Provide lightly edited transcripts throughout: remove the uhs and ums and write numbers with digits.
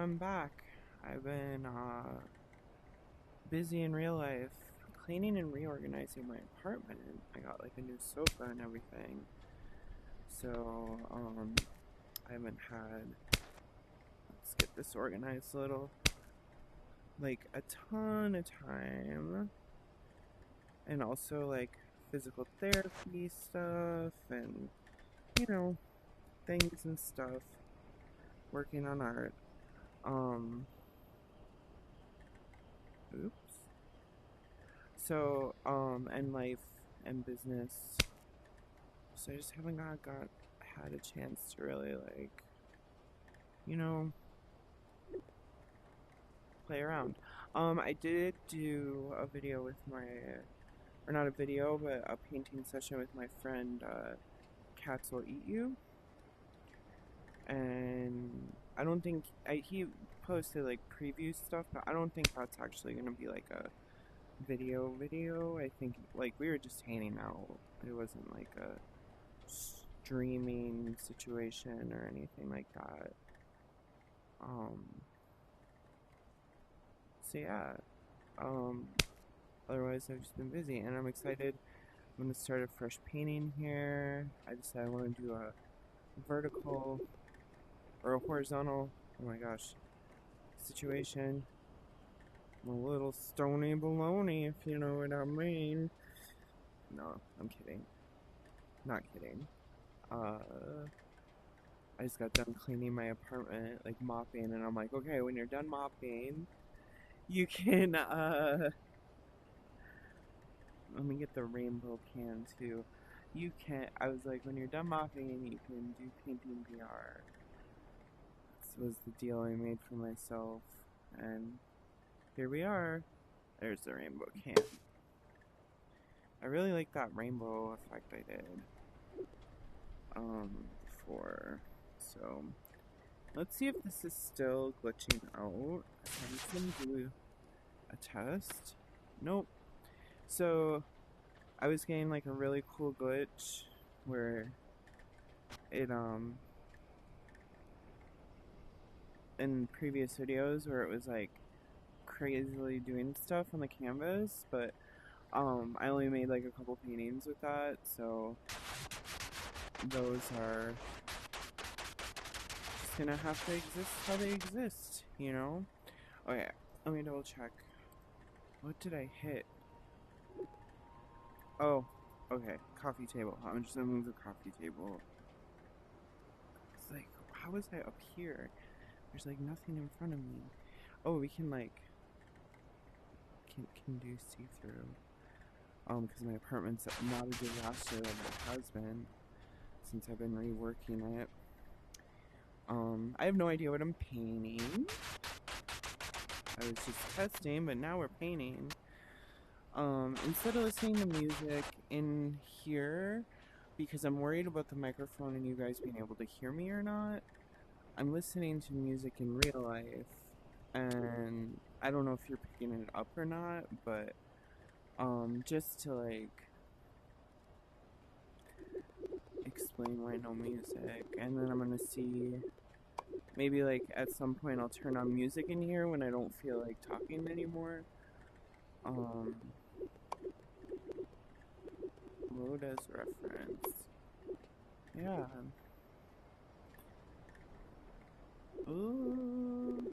I'm back. I've been busy in real life cleaning and reorganizing my apartment. I got like a new sofa and everything. So, I haven't had, let's get this organized a little, like a ton of time. And also like physical therapy stuff and, you know, things and stuff. Working on art. Oops. So, and life and business. So I just haven't had a chance to really like, you know, play around. I did do a video with or not a video, but a painting session with my friend, Cats Will Eat You. And I don't think, he posted like preview stuff, but I don't think that's actually gonna be like a video. I think like we were just hanging out. It wasn't like a streaming situation or anything like that. So yeah. Otherwise I've just been busy and I'm excited. I'm gonna start a fresh painting here. I decided I want to do a vertical or a horizontal, oh my gosh, situation. I'm a little stony baloney, if you know what I mean. No, I'm kidding. Not kidding. I just got done cleaning my apartment, like mopping, and I'm like, okay, when you're done mopping, you can, let me get the rainbow can too. I was like, when you're done mopping, you can do PaintingVR. This was the deal I made for myself, and here we are. There's the rainbow can. I really like that rainbow effect I did before. So let's see if this is still glitching out. I'm just gonna do a test. Nope. So I was getting like a really cool glitch where it in previous videos where it was like crazily doing stuff on the canvas, but I only made like a couple paintings with that, so those are just gonna have to exist how they exist, you know? Okay, let me double check. What did I hit? Oh, okay, coffee table. I'm just gonna move the coffee table. It's like, how was I up here? There's like nothing in front of me. Oh, we can like, can do see-through. Because my apartment's not a disaster like it has been since I've been reworking it. I have no idea what I'm painting. I was just testing, but now we're painting. Instead of listening to music in here, because I'm worried about the microphone and you guys being able to hear me or not, I'm listening to music in real life, and I don't know if you're picking it up or not, but just to like explain why no music, and then I'm gonna see, maybe like at some point I'll turn on music in here when I don't feel like talking anymore. Load as reference. Yeah. Ooh.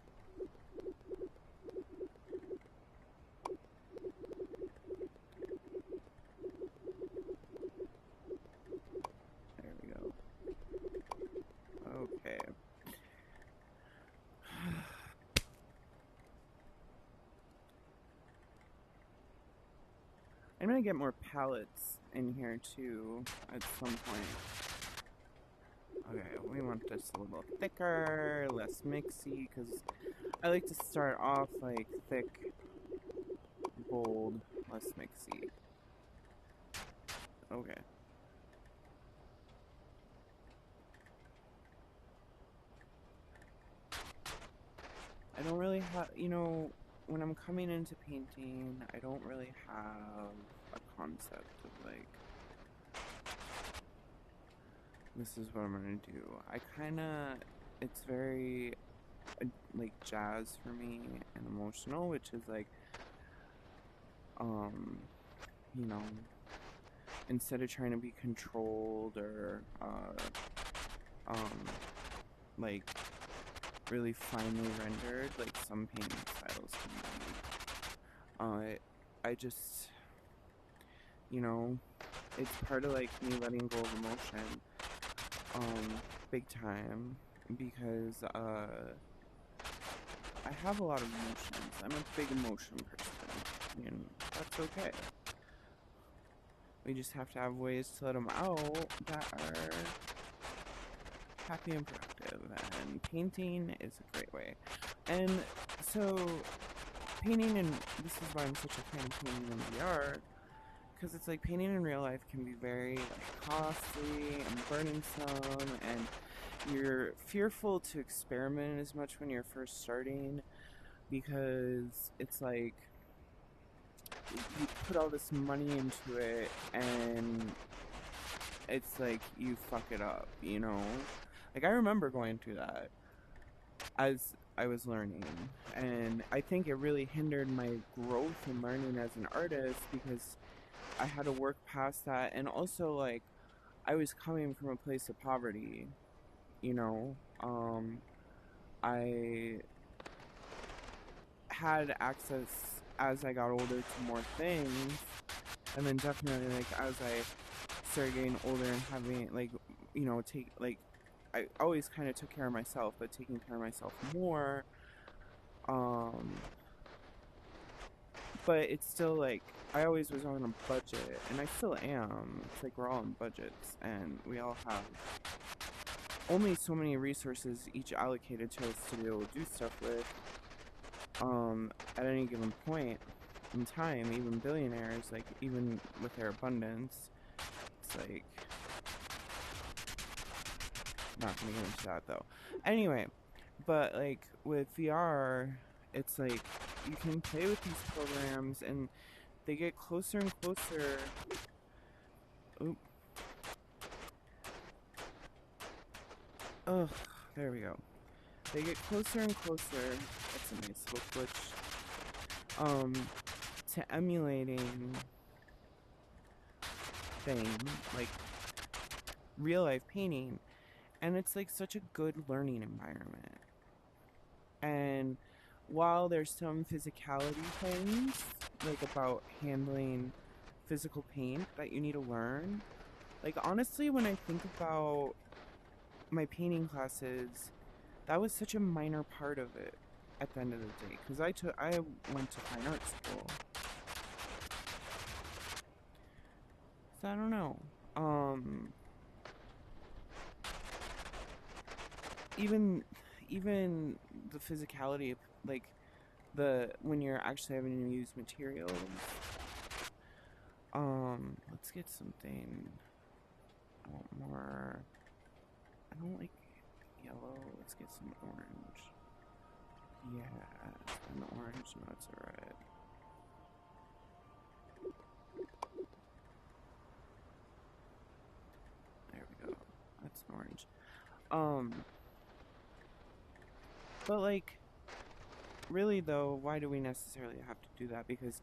There we go. Okay. I'm gonna get more palettes in here too at some point. Okay, we want this a little thicker, less mixy, because I like to start off like thick, bold, less mixy. Okay. I don't really have, you know, when I'm coming into painting, I don't really have a concept of like, this is what I'm gonna do. It's very like jazz for me and emotional, which is like, you know, instead of trying to be controlled or um, like really finely rendered, like some painting styles can be. I just, you know, it's part of like me letting go of emotion, big time, because I have a lot of emotions. I'm a big emotion person, and that's okay. We just have to have ways to let them out that are happy and productive, and painting is a great way. And so, painting, and this is why I'm such a fan of painting in VR, because it's like painting in real life can be very like costly and burdensome, and you're fearful to experiment as much when you're first starting, because it's like you put all this money into it and it's like you fuck it up, you know? Like I remember going through that as I was learning, and I think it really hindered my growth in learning as an artist because I had to work past that, and also like I was coming from a place of poverty, you know? I had access as I got older to more things, and then definitely like as I started getting older and having like, you know, take like I always kind of took care of myself, but taking care of myself more, um but it's still like I always was on a budget, and I still am. It's like we're all on budgets, and we all have only so many resources each allocated to us to be able to do stuff with, at any given point in time. Even billionaires, like even with their abundance, it's like not gonna get into that though. Anyway, but like with VR, it's like you can play with these programs and they get closer and closer. Oop. Ugh, there we go. They get closer and closer. That's a nice little glitch. To emulating things like real life painting, and it's like such a good learning environment. And while there's some physicality things like about handling physical paint that you need to learn, like honestly when I think about my painting classes, that was such a minor part of it at the end of the day, because I went to fine art school, so I don't know. Even the physicality of like the when you're actually having to use materials. Let's get something. I want more. I don't like yellow. Let's get some orange. Yeah, and the orange. No, it's a red. There we go. That's an orange. But like, really though, why do we necessarily have to do that? Because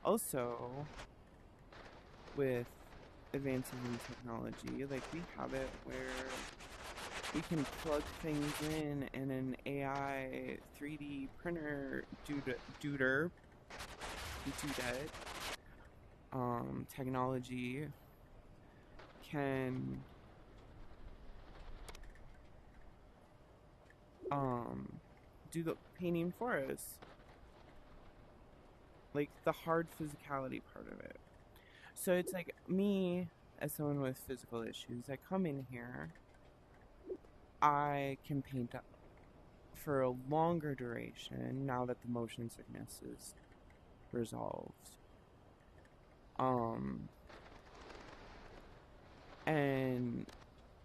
also, with advances in technology, like we have it where we can plug things in and an AI 3D printer dooder technology can do the painting for us, like the hard physicality part of it. So it's like me as someone with physical issues, I come in here, I can paint up for a longer duration now that the motion sickness is resolved. And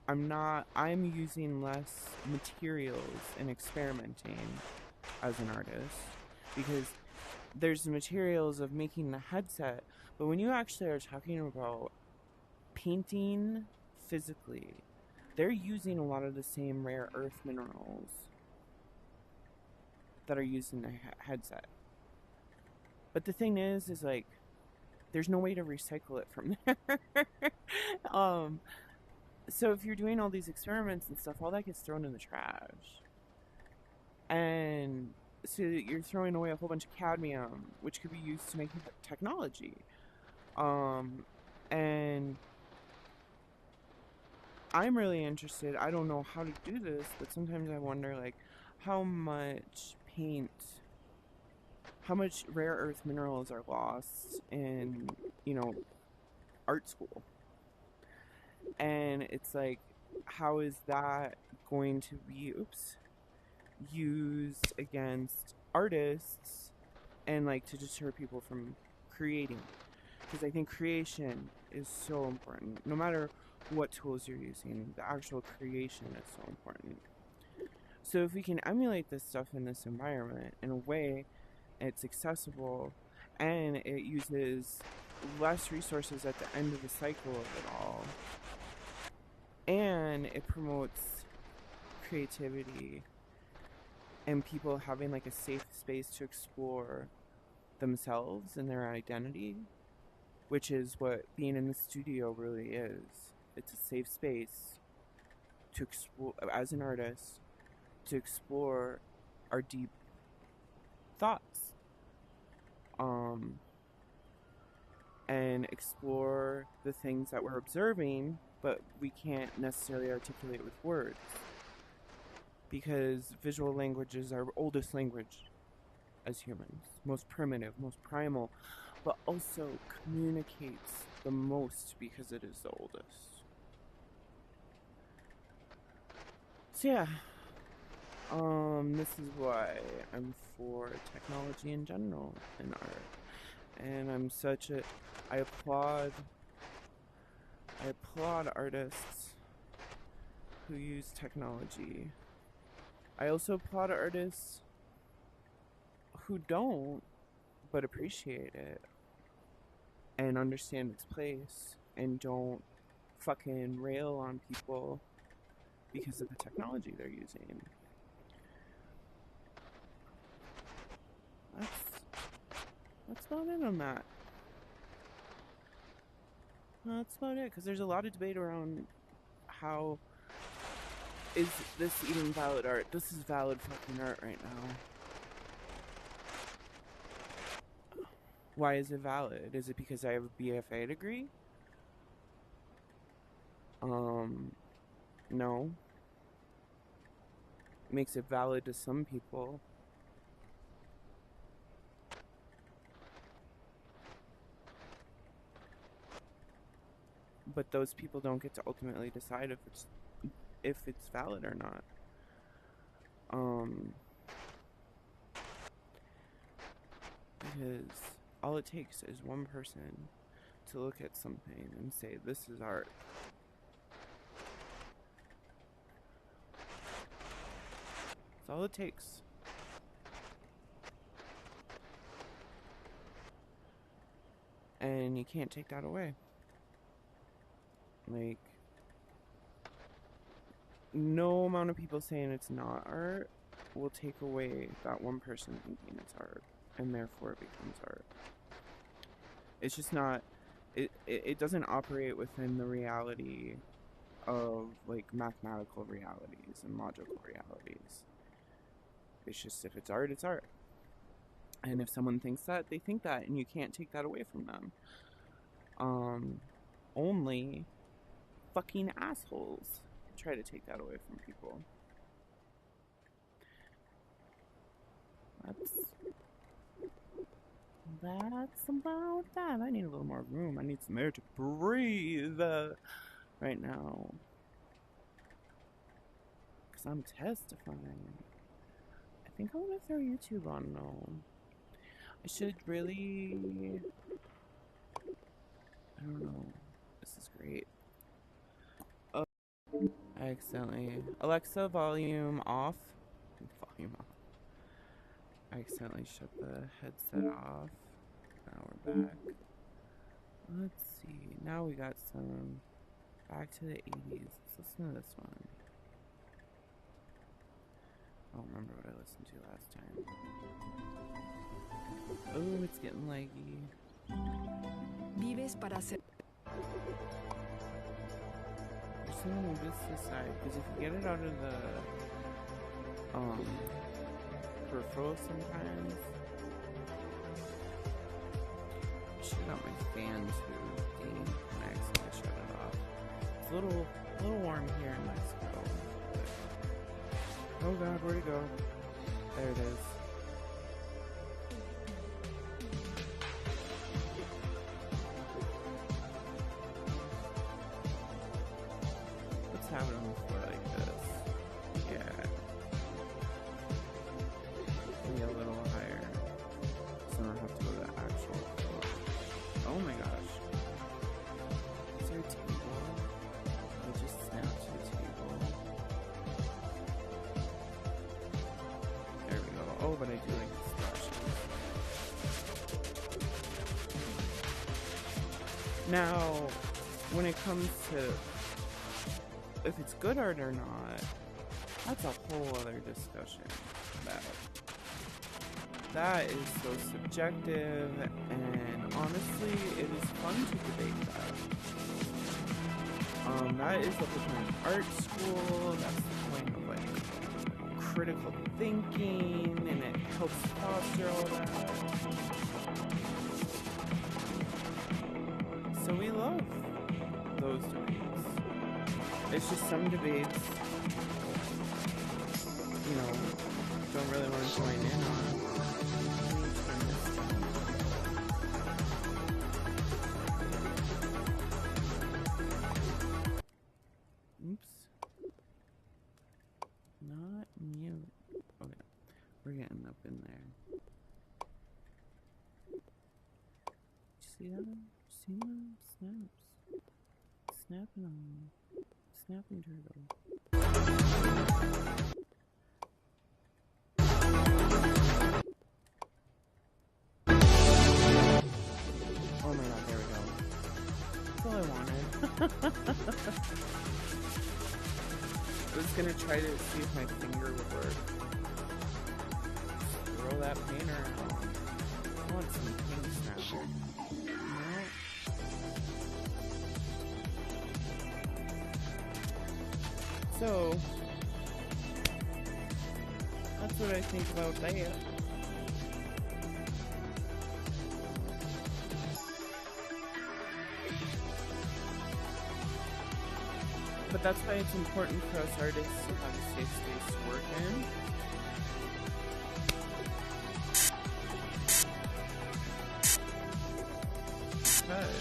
I'm using less materials and experimenting as an artist, because there's the materials of making the headset, but when you actually are talking about painting physically, they're using a lot of the same rare earth minerals that are used in the headset. But the thing is like, there's no way to recycle it from there. um, so if you're doing all these experiments and stuff, all that gets thrown in the trash. And so you're throwing away a whole bunch of cadmium, which could be used to make technology. And I'm really interested. I don't know how to do this, but sometimes I wonder, like, how much rare earth minerals are lost in, art school. And it's like, how is that going to be, used against artists and, like, to deter people from creating? Because I think creation is so important. No matter what tools you're using, the actual creation is so important. So if we can emulate this stuff in this environment in a way it's accessible and it uses less resources at the end of the cycle of it all, and it promotes creativity and people having like a safe space to explore themselves and their identity, which is what being in the studio really is. It's a safe space to explore, as an artist, to explore our deep thoughts, and explore the things that we're observing, but we can't necessarily articulate with words, because visual language is our oldest language as humans, most primitive, most primal, but also communicates the most because it is the oldest. So yeah, this is why I'm for technology in general in art, and I applaud artists who use technology. I also applaud artists who don't, but appreciate it and understand its place and don't fucking rail on people because of the technology they're using. That's about it on that. That's about it, because there's a lot of debate around how is this even valid art. This is valid fucking art right now. Why is it valid? Is it because I have a BFA degree? No. It makes it valid to some people. But those people don't get to ultimately decide if it's valid or not. Because all it takes is one person to look at something and say, this is art. That's all it takes. And you can't take that away. Like, no amount of people saying it's not art will take away that one person thinking it's art, and therefore it becomes art. It's just not, it doesn't operate within the reality of, like, mathematical realities and logical realities. It's just, if it's art, it's art. And if someone thinks that, they think that, and you can't take that away from them. Only fucking assholes try to take that away from people. That's about that. I need a little more room. I need some air to breathe right now. Because I'm testifying. I think I want to throw YouTube on though. I should really... I don't know. This is great. I accidentally... Alexa, volume off. Volume off. I accidentally shut the headset off. Now we're back. Let's see. Now we got some... Back to the 80s. Let's listen to this one. I don't remember what I listened to last time. Oh, it's getting laggy. Vives para hacer. There's something on this side, because if you get it out of the peripheral sometimes. I should have got my fan too. Dang, I accidentally shut it off. It's a little warm here in Mexico. But... oh god, where'd it go? There it is. Let's have it on the floor like this. Yeah. Maybe a little higher. So I don't have to go to the actual floor. Oh my gosh. Is there a table? I just snapped to the table. There we go. Oh, but I do like the splashes. Now, when it comes to if it's good art or not, that's a whole other discussion. That is so subjective, and honestly, it is fun to debate that. That is the whole point of art school. That's the point of like critical thinking, and it helps foster all that. So we love those debates. It's just some debates, you know, don't really want to join in on. Oops. Not mute. Okay. We're getting up in there. See that? See them? Snaps. Snapping on. Snapping turtle. Oh my god, there we go. That's all I wanted. I was gonna try to see if my finger would work. Throw that painter on. I want some paint snapper. No. So, that's what I think about that. But that's why it's important for us artists to have a safe space to work in. Because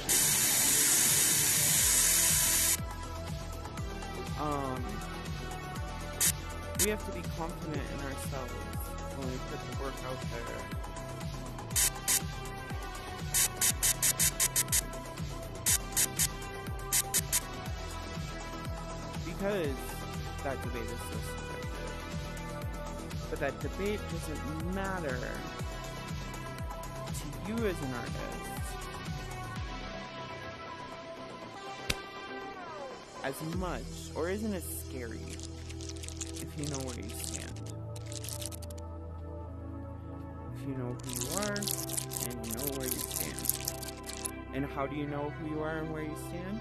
we have to be confident in ourselves when we put the work out there. Because that debate is so subjective. But that debate doesn't matter to you as an artist as much, or isn't as scary if you know where you stand. If you know who you are and you know where you stand. And how do you know who you are and where you stand?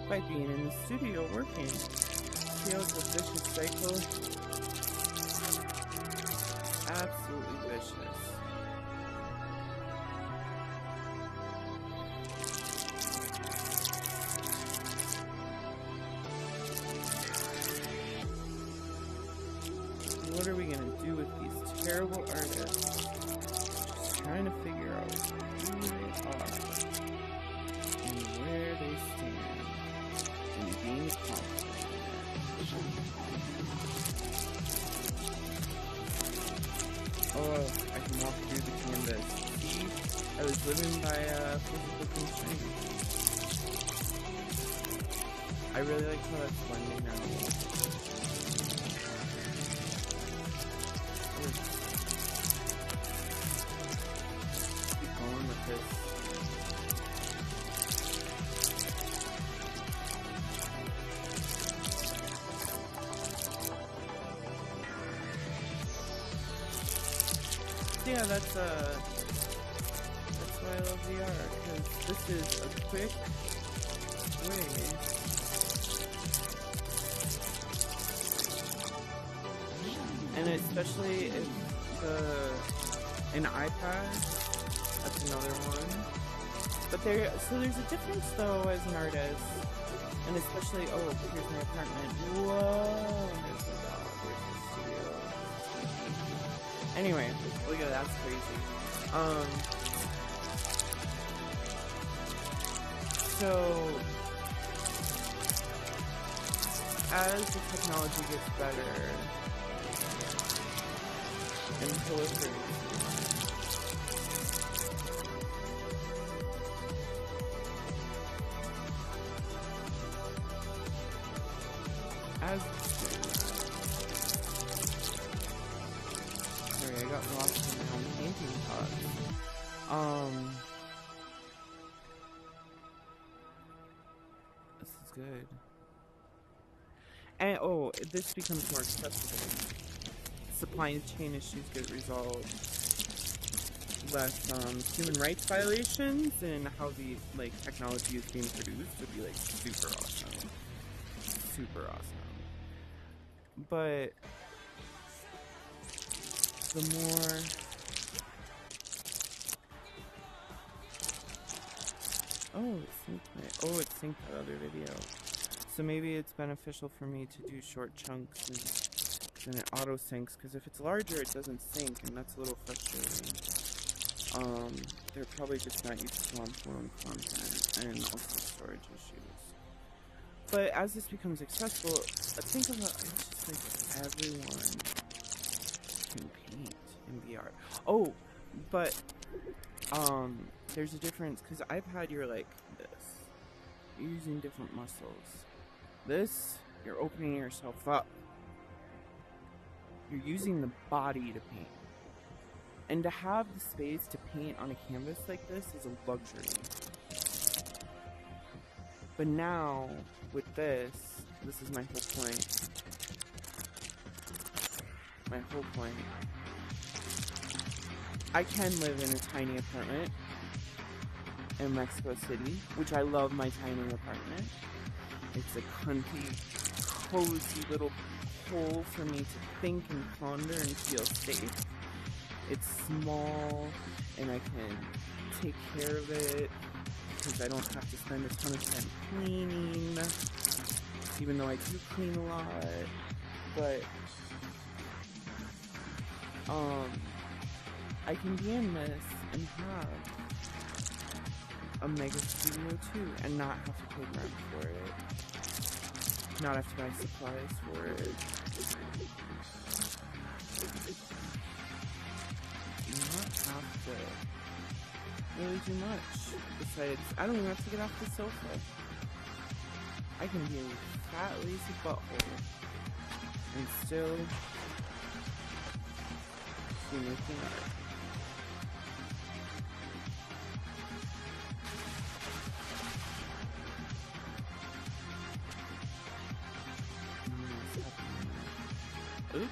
By being in the studio working. See how it's a vicious cycle? Absolutely vicious. What are we gonna do with these terrible artists? Just trying to figure out who they are and where they stand and being confident. Oh, I can walk through the canvas. See, I was living by a physical constraint. I really like how that's blending out. Keep going with this. yeah, that's why I love VR, because this is a quick way and especially if an iPad, that's another one. But there's a difference though as an artist, and especially here's my apartment. Whoa, there's my dog. There's my studio. Anyway, look at that, that's crazy. So as the technology gets better and proliferates, sorry, I got lost in my own painting thoughts. This is good. And this becomes more accessible. Supply chain issues get resolved. Less human rights violations, and how the technology is being produced would be super awesome. Super awesome. But the more it synced that other video. So maybe it's beneficial for me to do short chunks and then it auto syncs, because if it's larger it doesn't sync, and that's a little frustrating. They're probably just not used to long-form content, and also storage issues. But as this becomes accessible, think about it's just everyone can paint in VR. Oh, but there's a difference, because I've had your this. You're using different muscles. This, you're opening yourself up. You're using the body to paint. And to have the space to paint on a canvas like this is a luxury. But now, with this is my whole point. My whole point. I can live in a tiny apartment in Mexico City, which I love my tiny apartment. It's a cunty, cozy little hole for me to think and ponder and feel safe. It's small, and I can take care of it because I don't have to spend a ton of time cleaning, even though I do clean a lot. But I can be in this and have a mega studio too, and not have to pay rent for it, not have to buy supplies for it. Not have to really do much. Besides, I don't even have to get off the sofa. I can be a fat, lazy butthole and still be making art. Oops.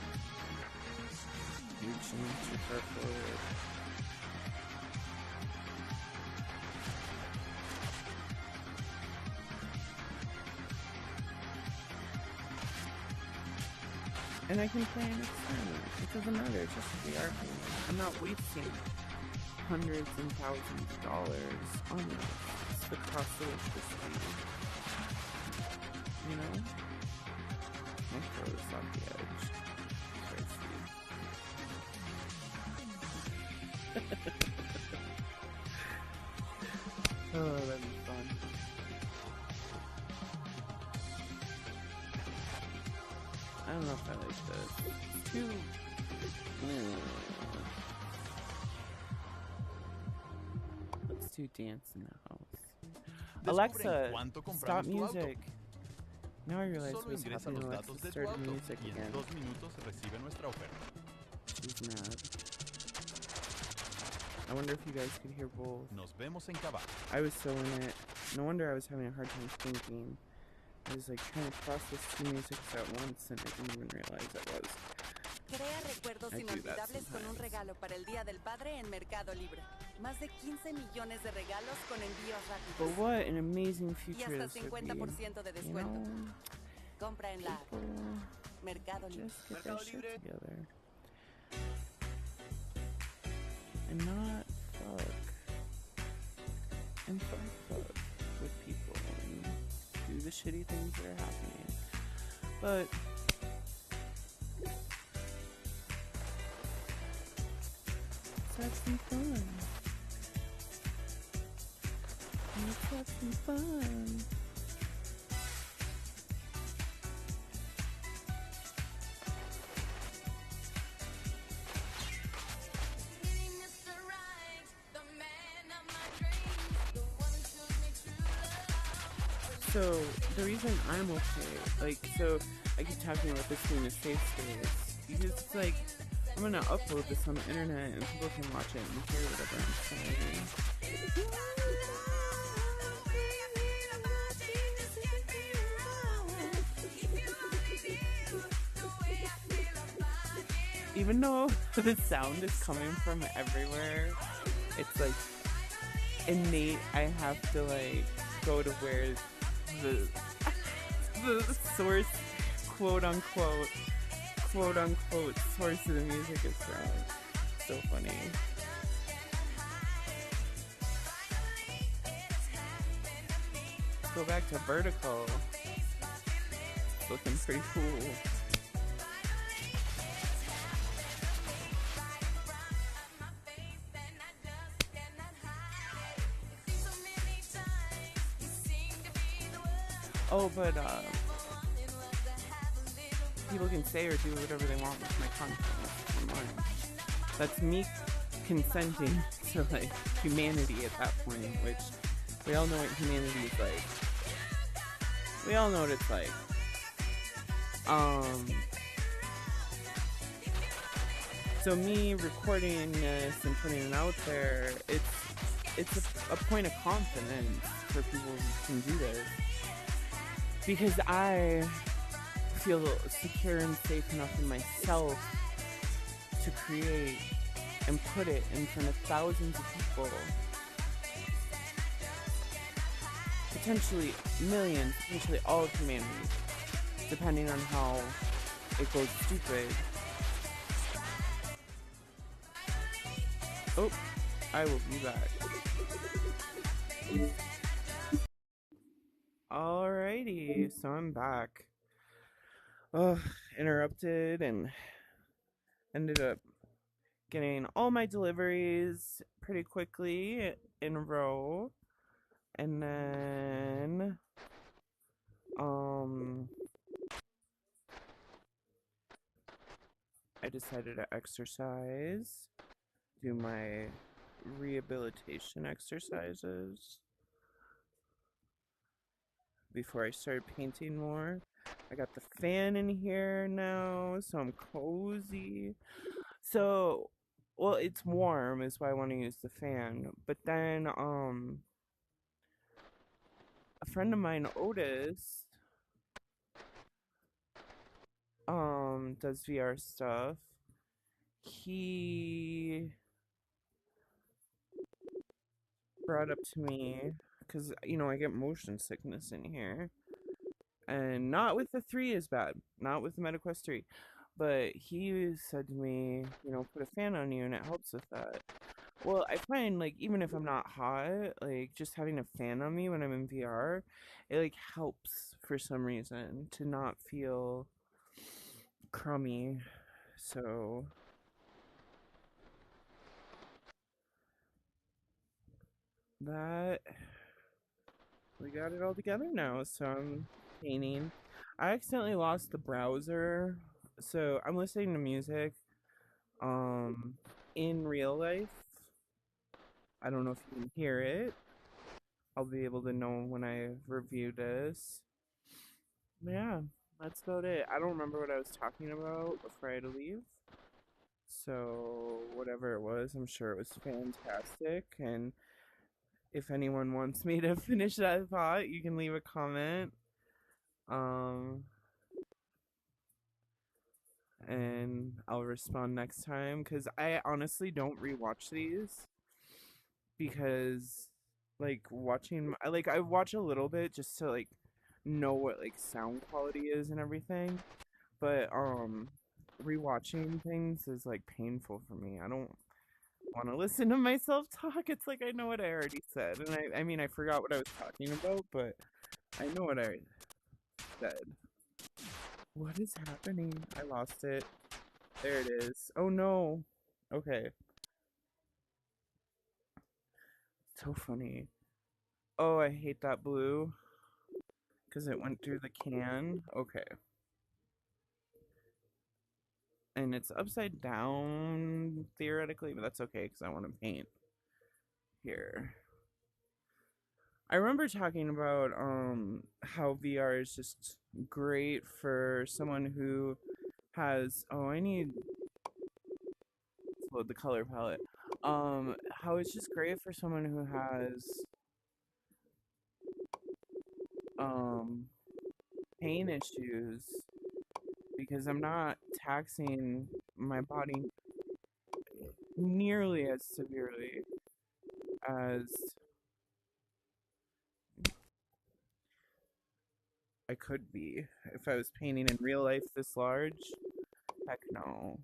Reaching too far forward. And I can play an experiment. It doesn't matter, it's just a VR thing. I'm not wasting hundreds and thousands of dollars on this. It's the cost of electricity. You know? I'll throw this off the edge. Oh, that'd be fun. I don't know if I like this. It's too... Let's do dance in the house. Alexa, stop music. Now I realize what's happening. Alexa started music again. She's mad. I wonder if you guys could hear both. I was so in it. No wonder I was having a hard time thinking. I was trying to process two musics at once, and I didn't even realize I was. Crea recuerdos I do that inolvidables con un sometimes. regalo para el Día del Padre en Mercado Libre. Más de 15 millones de regalos con envíos But rápidos. what an amazing Y future hasta this would be. 50% de You descuento. know, Compra en la people Mercado Libre. just get their shit together. And not fuck. And fuck with people and do the shitty things that are happening. But let's have some fun. Let's have some fun. So the reason I'm okay, like, so I keep talking about this being a safe space because it's like I'm gonna upload this on the internet and people can watch it and hear whatever I'm saying. Even though the sound is coming from everywhere, it's like innate. I have to like go to where the source, quote unquote source of the music is from. So funny. Go back to vertical. It's looking pretty cool. Oh, but people can say or do whatever they want with my content online. That's me consenting to like humanity at that point, which we all know what humanity is like. We all know what it's like. So me recording this and putting it out there, it's a point of confidence for people who can do this. Because I feel secure and safe enough in myself to create and put it in front of thousands of people. Potentially millions, potentially all of humanity, depending on how it goes stupid. Oh, I will be back. Alrighty, so I'm back. Interrupted and ended up getting all my deliveries pretty quickly in a row. And then I decided to exercise, do my rehabilitation exercises before I started painting more. I got the fan in here now, so I'm cozy. So, well, it's warm is why I want to use the fan. But then, a friend of mine, Otis, does VR stuff. He brought up to me, because, you know, I get motion sickness in here. And not with the 3 is bad, not with the MetaQuest 3. But he said to me, you know, put a fan on you and it helps with that. Well, I find, like, even if I'm not hot, like, just having a fan on me when I'm in VR, it, like, helps for some reason to not feel crummy. So, that, we got it all together now, so I'm painting. I accidentally lost the browser, so I'm listening to music, in real life. I don't know if you can hear it. I'll be able to know when I review this. Yeah, that's about it. I don't remember what I was talking about before I had to leave. So, whatever it was, I'm sure it was fantastic. And if anyone wants me to finish that thought, you can leave a comment. and I'll respond next time because I honestly don't rewatch these because I watch a little bit just to like know what like sound quality is and everything, but rewatching things is like painful for me. I don't want to listen to myself talk. It's like I know what I already said, and I mean I forgot what I was talking about, but I know what I said. What is happening? I lost it. There it is. Oh no. Okay. So funny. Oh, I hate that blue because it went through the can. Okay. And it's upside down theoretically, but that's okay because I want to paint here. I remember talking about how VR is just great for someone who has I need to load the color palette. How it's just great for someone who has um pain issues because I'm not taxing my body nearly as severely as I could be if I was painting in real life this large. Heck no.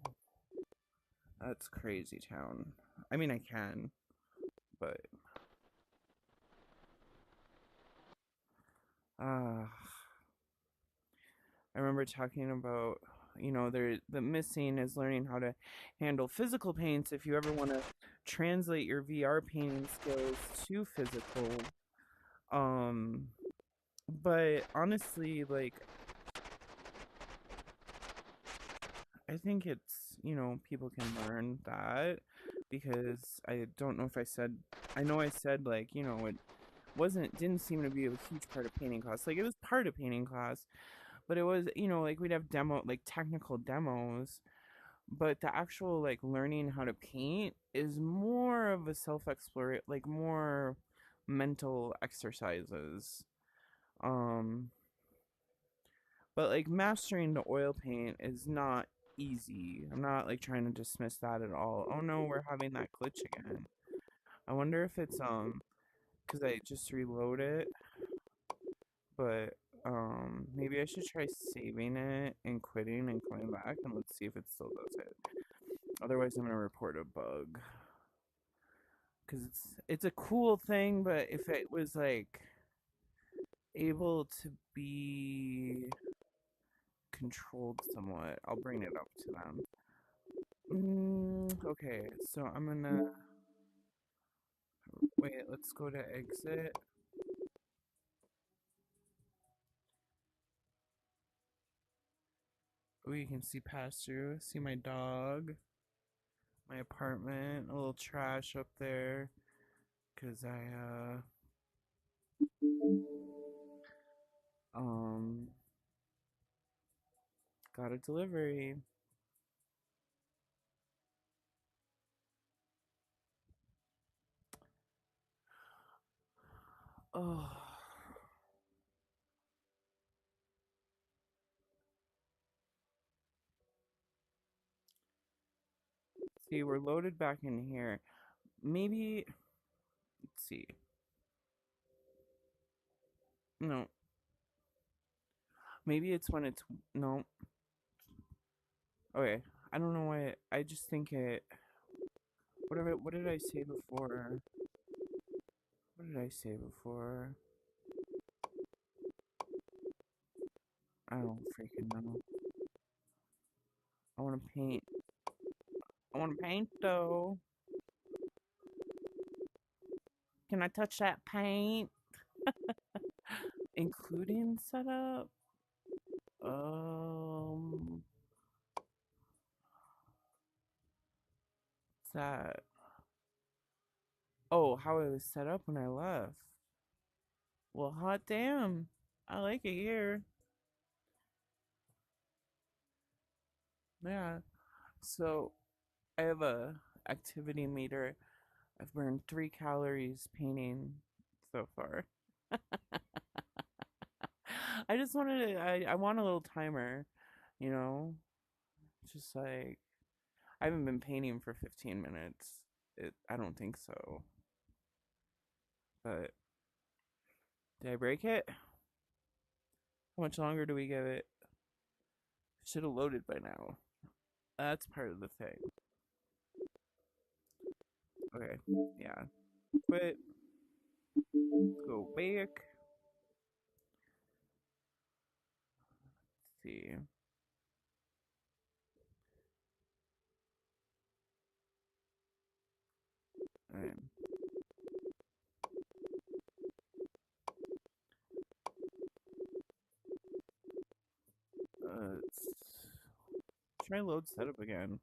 That's crazy town. I mean, I can, but uh I remember talking about the missing is learning how to handle physical paints if you ever want to translate your VR painting skills to physical. Um but honestly, like I think it's, people can learn that because I don't know if I know I said like, it didn't seem to be a huge part of painting class. Like it was part of painting class, but it was, like we'd have technical demos, but the actual like learning how to paint is more of a self-exploration, like more mental exercises. Um but like mastering the oil paint is not easy. I'm not like trying to dismiss that at all. Oh no, we're having that glitch again. I wonder if it's because I just reload it, but maybe I should try saving it and quitting and coming back and let's see if it still does it. Otherwise, I'm gonna report a bug because it's a cool thing, but if it was like able to be controlled somewhat, I'll bring it up to them. Okay, so I'm gonna wait. Let's go to exit. Oh, you can see past through. See my dog, my apartment, a little trash up there, cause I um got a delivery. Oh, see, we're loaded back in here. Maybe let's see. No, maybe it's when it's no. Okay, I don't know why. I just think it. Whatever. What did I say before? What did I say before? I don't freaking know. I want to paint. I want to paint though. Can I touch that paint? Including setup? Um, what's that? Oh, how it was set up when I left. Well, hot damn. I like it here. Yeah. So I have a activity meter. I've burned 3 calories painting so far. I just wanted to, I want a little timer, you know, Just like, I haven't been painting for 15 minutes. I don't think so. But did I break it? How much longer do we give it? Should have loaded by now. That's part of the thing. Okay, yeah. Quit. Go back. Let's see. Alright. Let's try load setup again.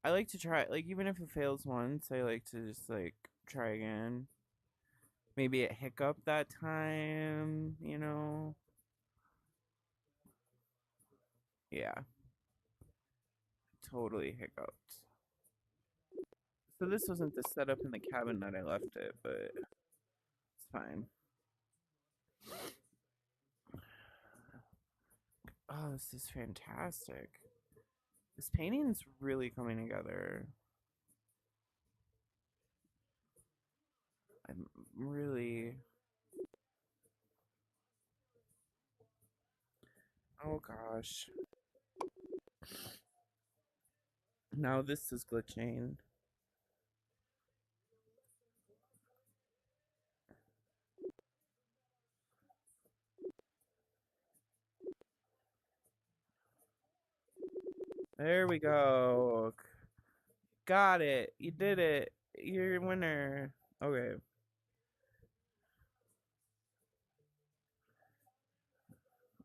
I like to try, like, even if it fails once, I like to just, like, try again. Maybe it hiccuped that time, you know? Yeah, totally hiccuped. So this wasn't the setup in the cabin that I left it, but it's fine. Oh, this is fantastic. This painting's really coming together. I'm really... Oh gosh. Now this is glitching. There we go. Got it. You did it. You're a winner. Okay.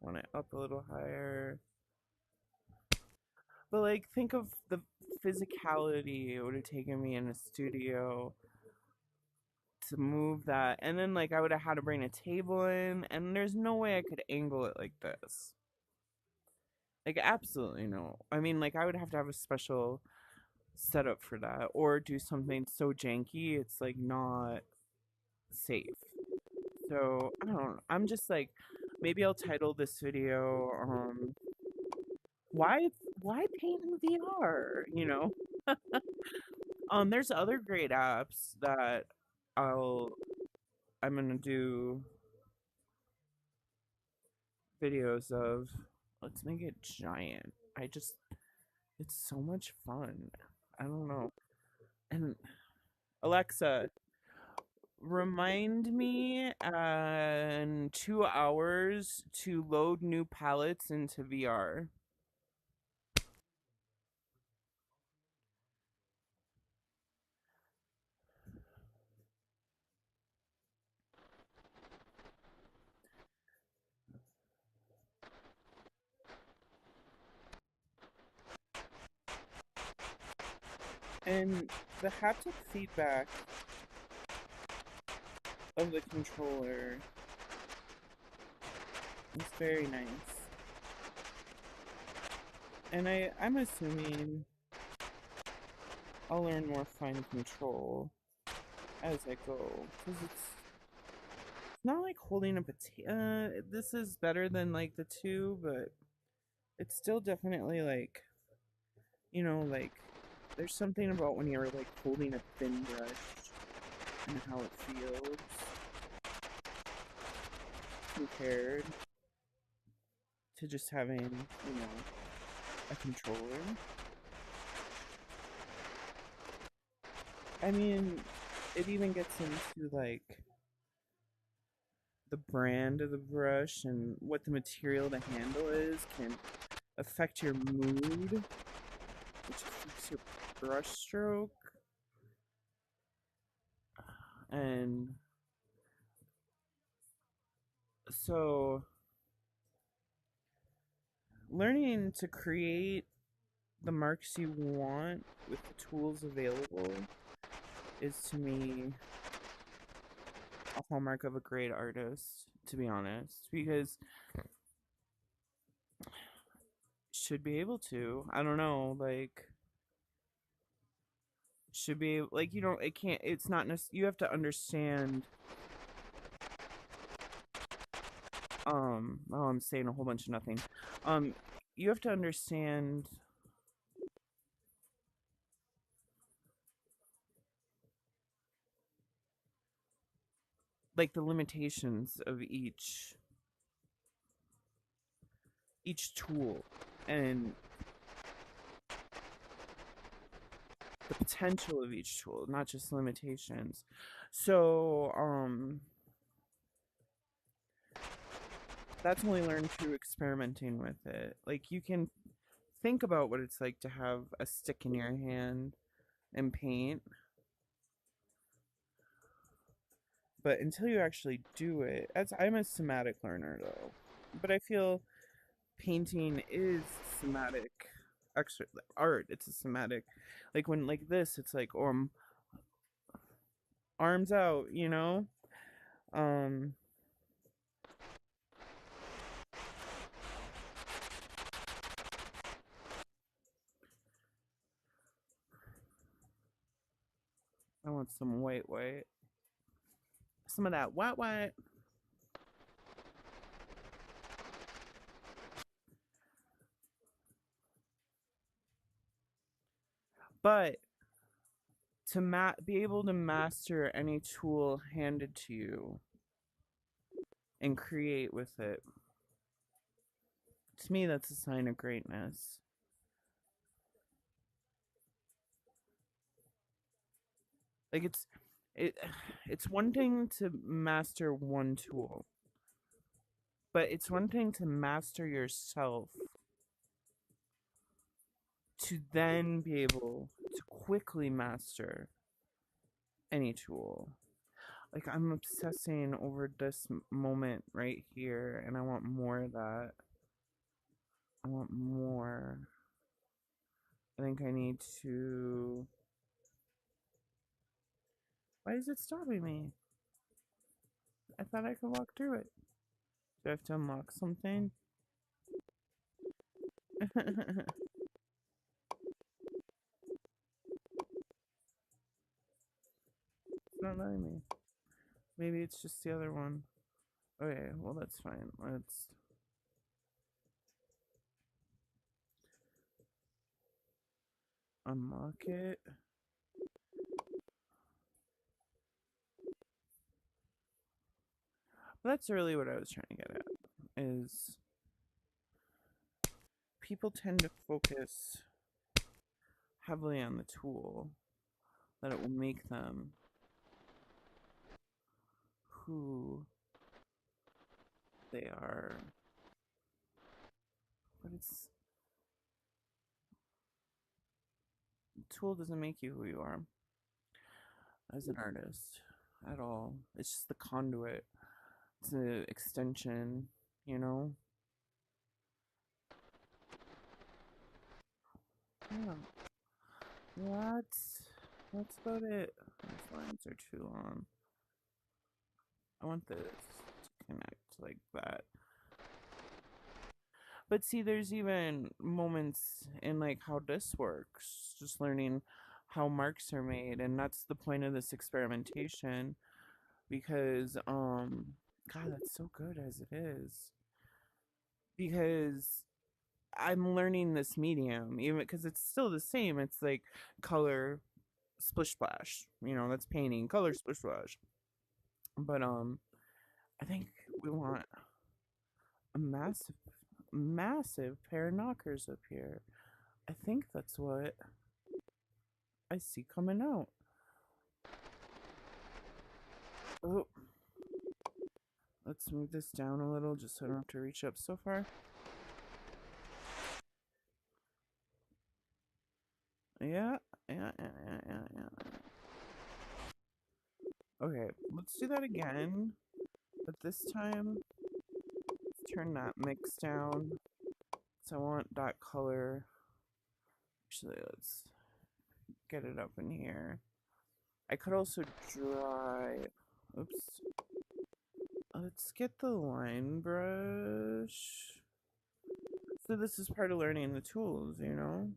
Want it up a little higher. But like, think of the physicality it would have taken me in a studio to move that. And then like I would have had to bring a table in, and there's no way I could angle it like this. Like absolutely no. I mean, like I would have to have a special setup for that, or do something so janky it's like not safe. So I don't know. I'm just like, maybe I'll title this video why why paint in VR, you know? There's other great apps that I'm gonna do videos of. Let's make it giant. It's so much fun. I don't know. And Alexa, remind me in 2 hours to load new palettes into VR. And the haptic feedback of the controller is very nice. And I'm assuming I'll learn more fine control as I go, because it's not like holding a potato. This is better than like the two, but it's still definitely like, you know, like there's something about when you're like holding a thin brush and how it feels compared to just having, you know, a controller. I mean, it even gets into like the brand of the brush and what the material the handle is can affect your mood, which affects your brush stroke. And so learning to create the marks you want with the tools available is to me a hallmark of a great artist, to be honest, because should be able to. I don't know, like should be like, you know, it can't, it's not you have to understand. Oh, I'm saying a whole bunch of nothing. You have to understand like the limitations of each tool and the potential of each tool, not just limitations. So, that's only learned through experimenting with it. Like you can think about what it's like to have a stick in your hand and paint, but until you actually do it, I'm a somatic learner though. But I feel painting is somatic extra art. It's a somatic, like when like this, it's like arms out, you know. Um, I want some white, some of that white. But to be able to master any tool handed to you and create with it, to me, that's a sign of greatness. Like it it's one thing to master one tool, but it's one thing to master yourself to then be able to quickly master any tool. Like I'm obsessing over this moment right here and I want more of that. I want more. I think I need to. Why is it stopping me? I thought I could walk through it. Do I have to unlock something? It's not letting me. Maybe it's just the other one. Okay, well that's fine. Let's unlock it. But that's really what I was trying to get at. Is people tend to focus heavily on the tool that it will make them who they are. But the tool doesn't make you who you are as an artist at all. It's just the conduit. It's an extension, you know? Yeah. That's about it. These lines are too long. I want this to connect like that. But see, there's even moments in like how this works, just learning how marks are made, and that's the point of this experimentation because God, that's so good as it is. Because I'm learning this medium, even because it's still the same. It's like color, splish splash. You know, that's painting, color, splish splash. But I think we want a massive pair of knockers up here. I think that's what I see coming out. Oh, let's move this down a little just so I don't have to reach up so far. Yeah. Okay, let's do that again. But this time, let's turn that mix down. So I want that color. Actually, let's get it up in here. I could also dry. Oops. Let's get the line brush. So this is part of learning the tools, you know?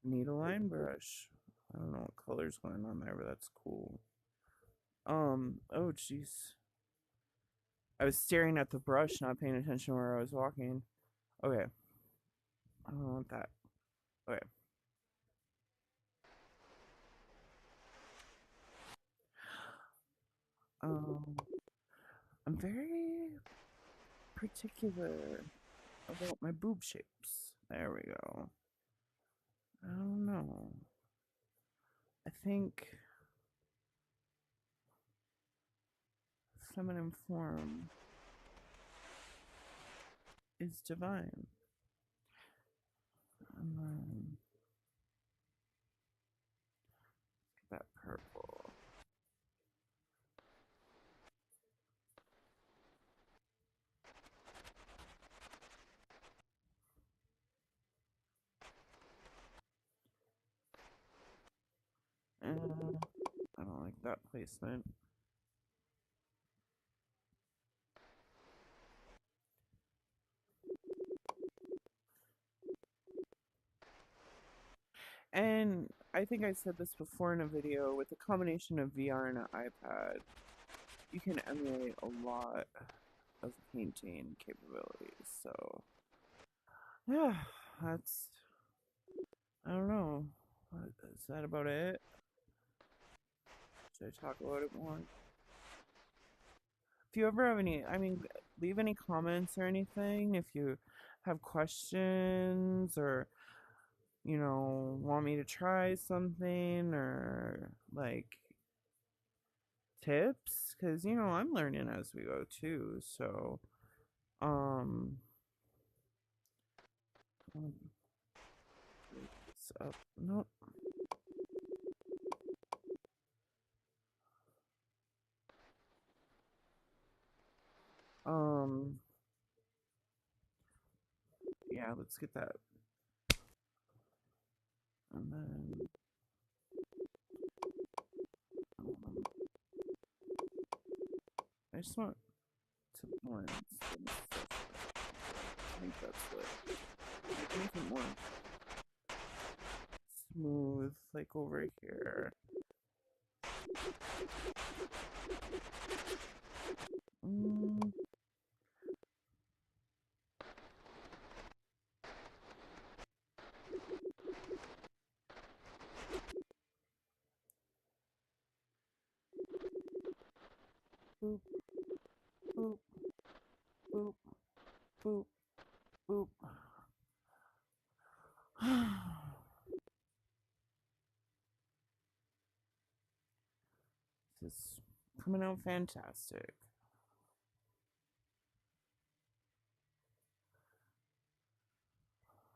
Need a line brush. I don't know what color's going on there, but that's cool. Oh jeez. I was staring at the brush, not paying attention where I was walking. Okay. I don't want that. Okay. Um, I'm very particular about my boob shapes. There we go. I don't know. I think feminine form is divine. And then that purple. I don't like that placement. And I think I said this before in a video, with a combination of VR and an iPad, you can emulate a lot of painting capabilities. So, yeah, that's, I don't know. Is that about it? Should I talk about it more? If you ever have any, I mean, leave any comments or anything. If you have questions or, want me to try something or like tips, because, I'm learning as we go too. So, um, break this up. Nope. Yeah, let's get that. And then, um, I just want to blend some stuff. I think that's what. Make it more smooth, like over here. Mm. Boop, boop, boop, boop, boop. This is coming out fantastic.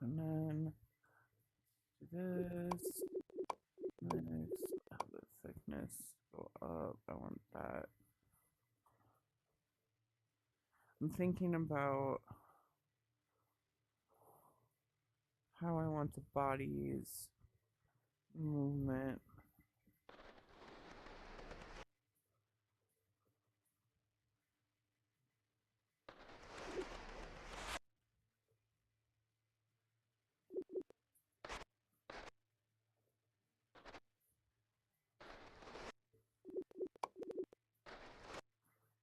And then do this. Next, have the thickness go up. I want that. I'm thinking about how I want the body's movement.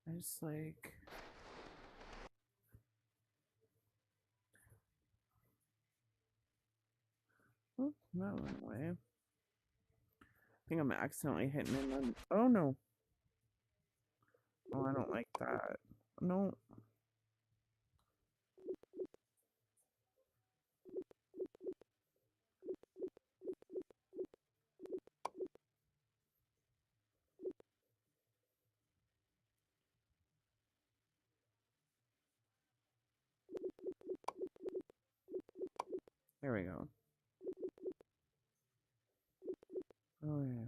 I just like. Oh, that went away. I think I'm accidentally hitting it on. Oh no. Oh, I don't like that. No. There we go. Oh yeah.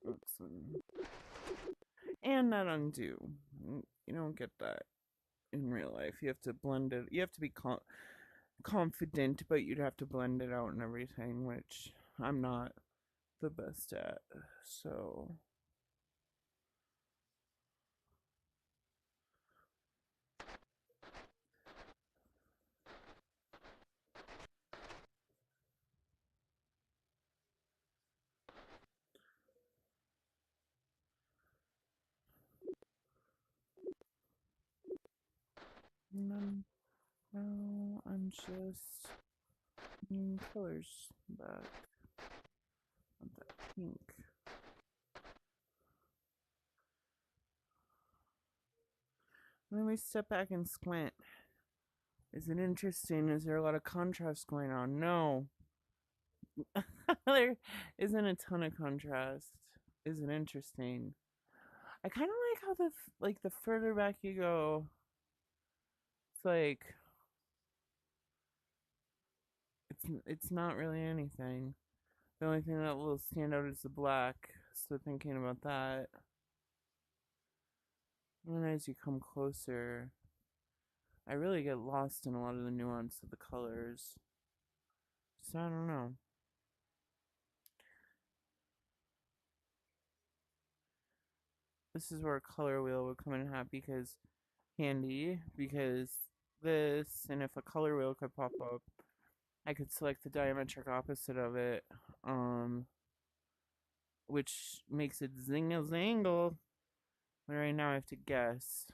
Oops. And not undo. You don't get that in real life. You have to blend it. You have to be confident, but you'd have to blend it out and everything, which I'm not the best at. So, And now I'm just putting colors back on that pink. Then we step back and squint. Is it interesting? Is there a lot of contrast going on? No. There isn't a ton of contrast. Is it interesting? I kind of like how the further back you go, it's like it's not really anything. The only thing that will stand out is the black. So thinking about that, and then as you come closer, I really get lost in a lot of the nuance of the colors. So I don't know. This is where a color wheel would come in handy because this, and if a color wheel could pop up, I could select the diametric opposite of it, which makes it zingle zangle. But right now I have to guess.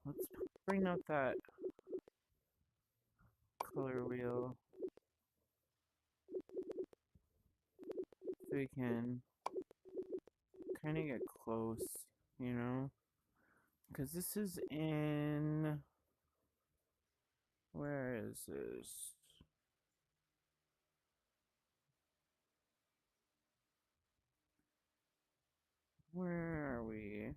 Let's bring out that color wheel so we can kind of get close, you know? Because this is in. Where is this? Where are we?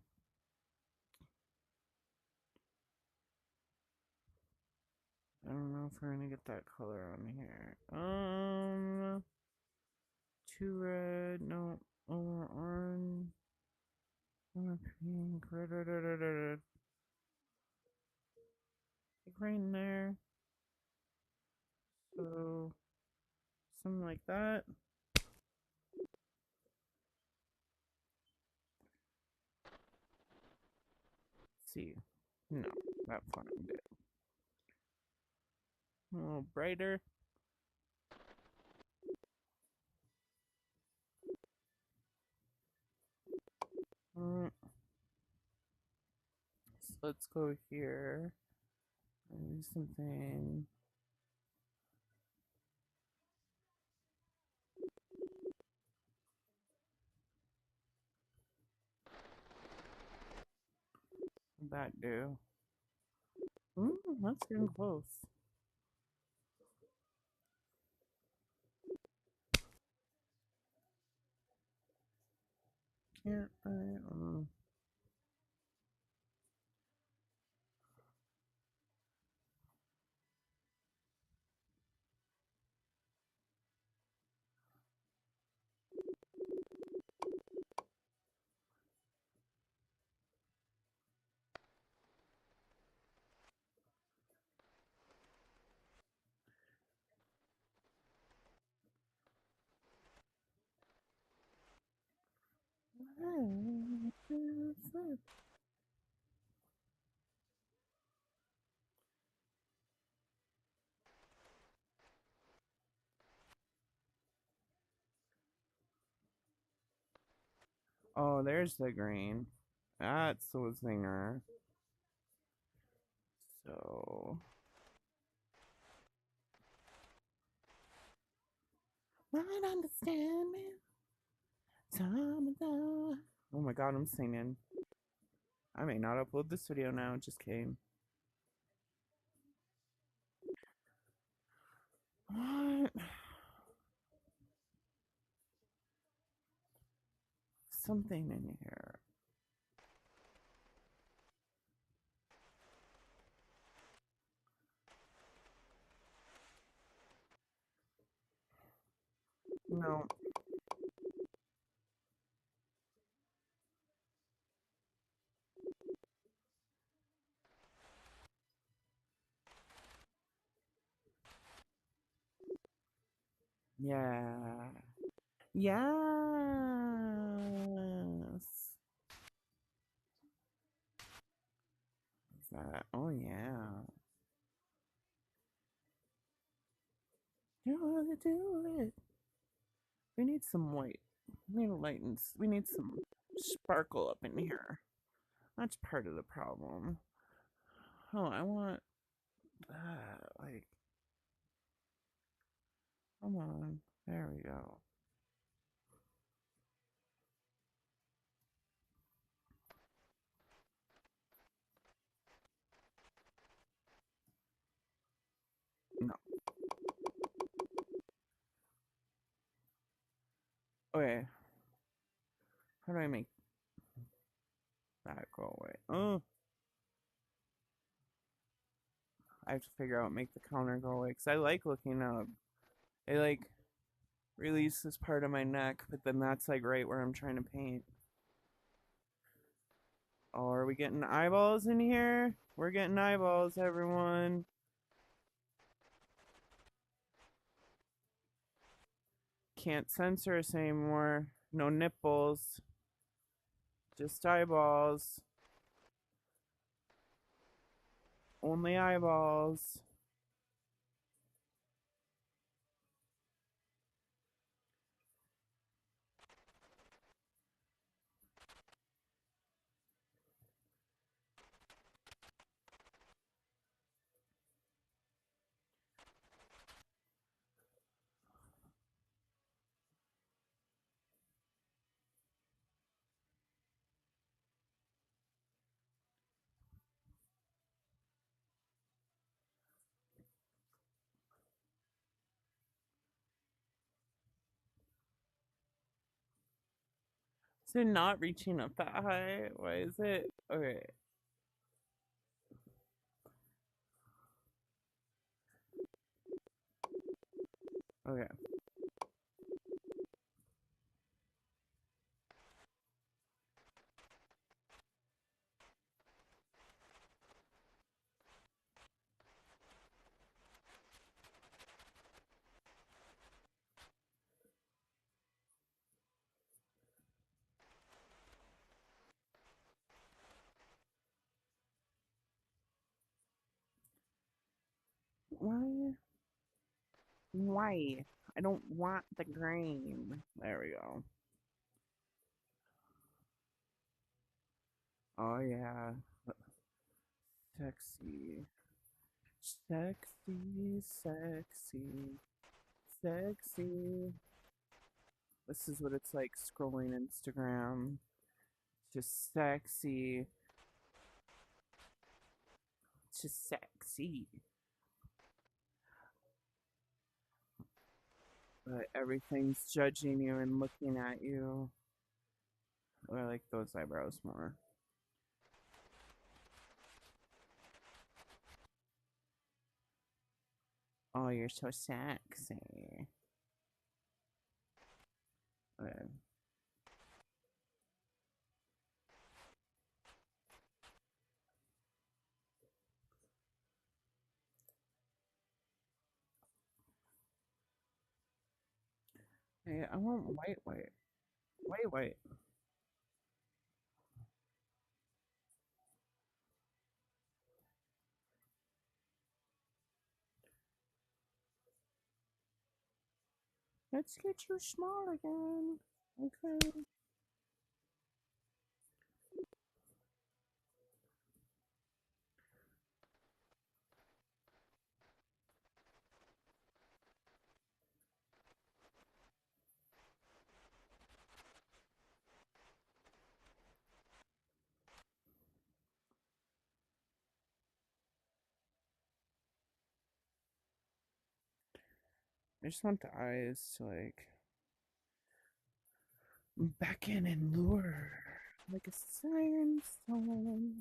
I don't know if we're gonna get that color on here. Two red, no, orange, pink, red, like right in there. So, something like that. Let's see. No, that's fine. Good. A little brighter. So let's go here. Do something. That do. That's getting close. Can't I? Oh, there's the green. That's the zinger. So. Might understand me. Oh my god, I'm singing. I may not upload this video now, just kidding. What? Something in here. No. Yeah. Yes. Is that? Oh yeah. Do it, do it. We need some white. We need lightens. We need some sparkle up in here. That's part of the problem. Oh, I want that. Like, come on. There we go. No. Okay. How do I make that go away? Oh. I have to figure out make the counter go away because I like looking up. It like releases part of my neck, but then that's like right where I'm trying to paint. Oh, are we getting eyeballs in here? We're getting eyeballs, everyone. Can't censor us anymore. No nipples. Just eyeballs. Only eyeballs. Is it not reaching up that high? Why is it? Okay. Okay. Why? Why? I don't want the green. There we go. Oh yeah. Sexy. Sexy, sexy, sexy. This is what it's like scrolling Instagram. Just sexy. Just sexy. But everything's judging you and looking at you. I like those eyebrows more. Oh, you're so sexy. Okay. Hey, I want white, white. White, white. Let's get you small again. Okay. I just want the eyes to like beckon and lure like a siren song.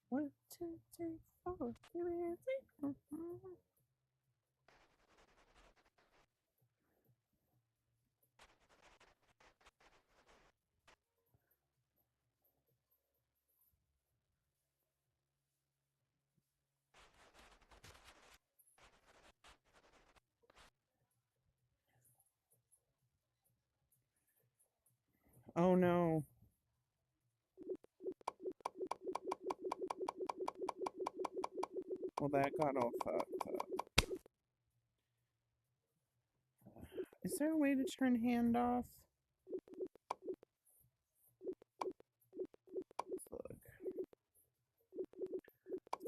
1, 2, 3, 4. Oh no. Well, that got all fucked up. Is there a way to turn hand off?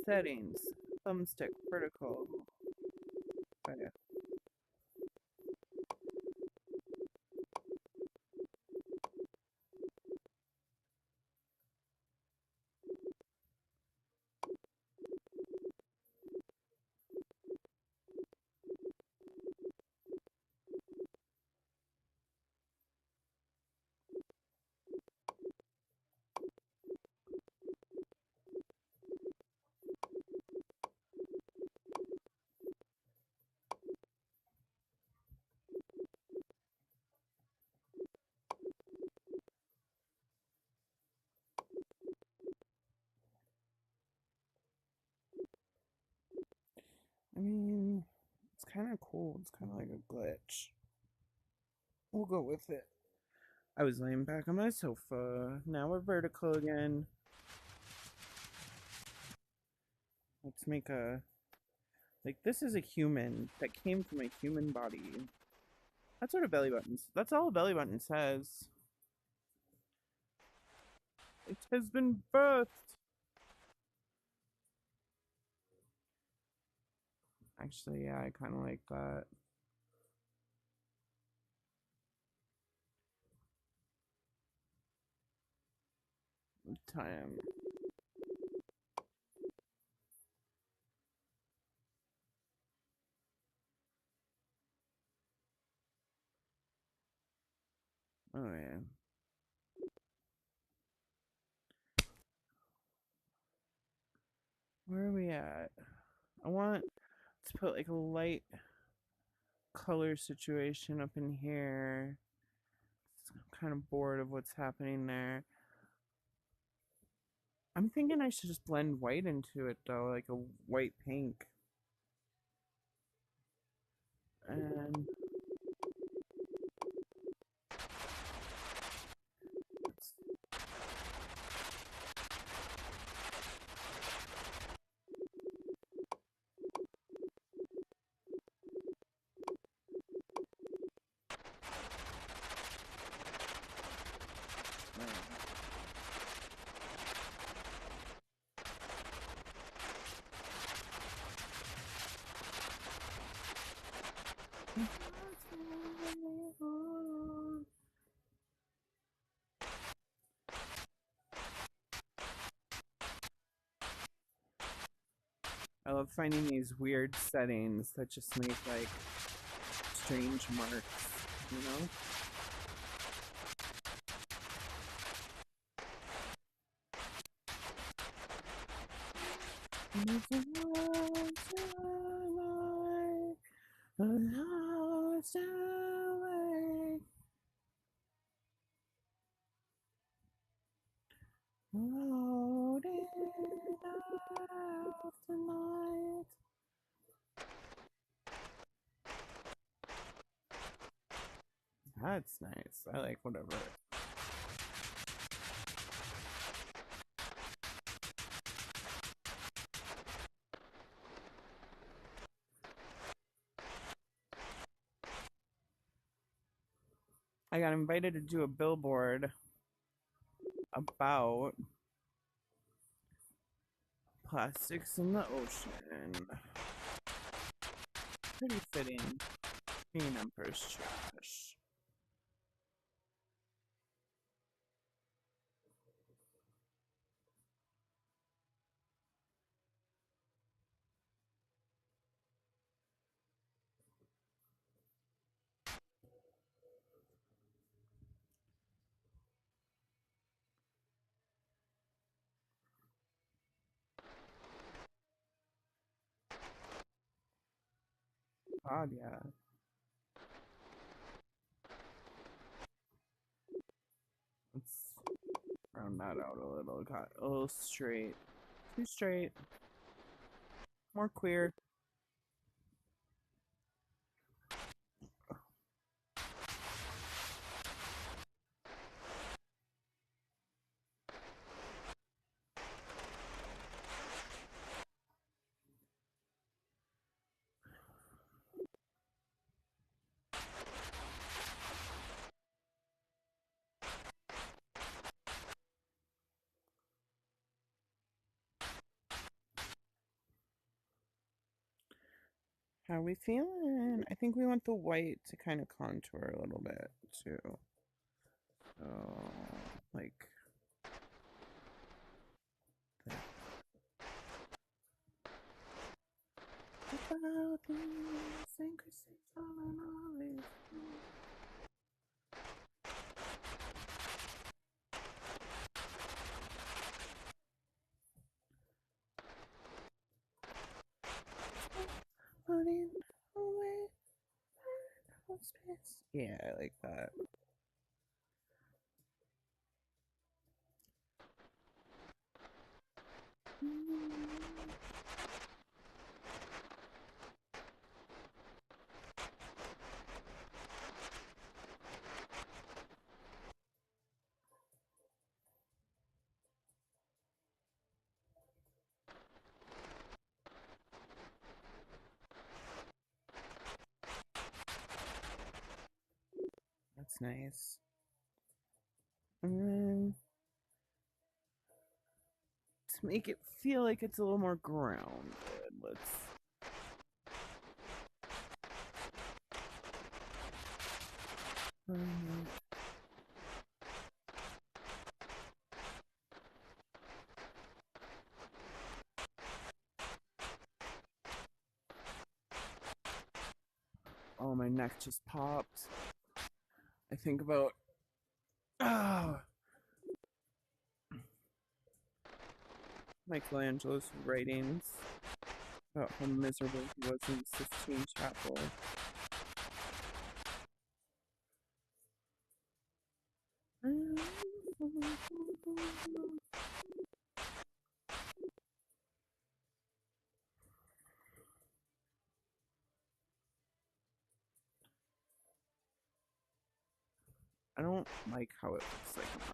Settings. Thumbstick. Vertical. Oh, yeah. I mean, it's kind of cool. It's kind of like a glitch. We'll go with it. I was laying back on my sofa. Now we're vertical again. Let's make a... Like, this is a human that came from a human body. That's what a belly button... That's all a belly button says. It has been birthed. Actually, yeah, I kind of like that. Time. Oh, yeah. Where are we at? I want to put like a light color situation up in here. I'm kind of bored of what's happening there. I'm thinking I should just blend white into it though, like a white pink. And I love finding these weird settings that just make like strange marks, you know? That's nice. I like whatever. I got invited to do a billboard about plastics in the ocean. Pretty fitting. Being Empress trash. God, yeah. Let's round that out a little. Got a little straight. Too straight. More queer. How are we feeling? I think we want the white to kind of contour a little bit too. So, like, about these secrets falling always. Putting away our space. Yeah, I like that. That's nice. And then to make it feel like it's a little more grounded, let's oh, my neck just popped. I think about Michelangelo's writings about how miserable he was in the Sistine Chapel. I don't like how it looks like now.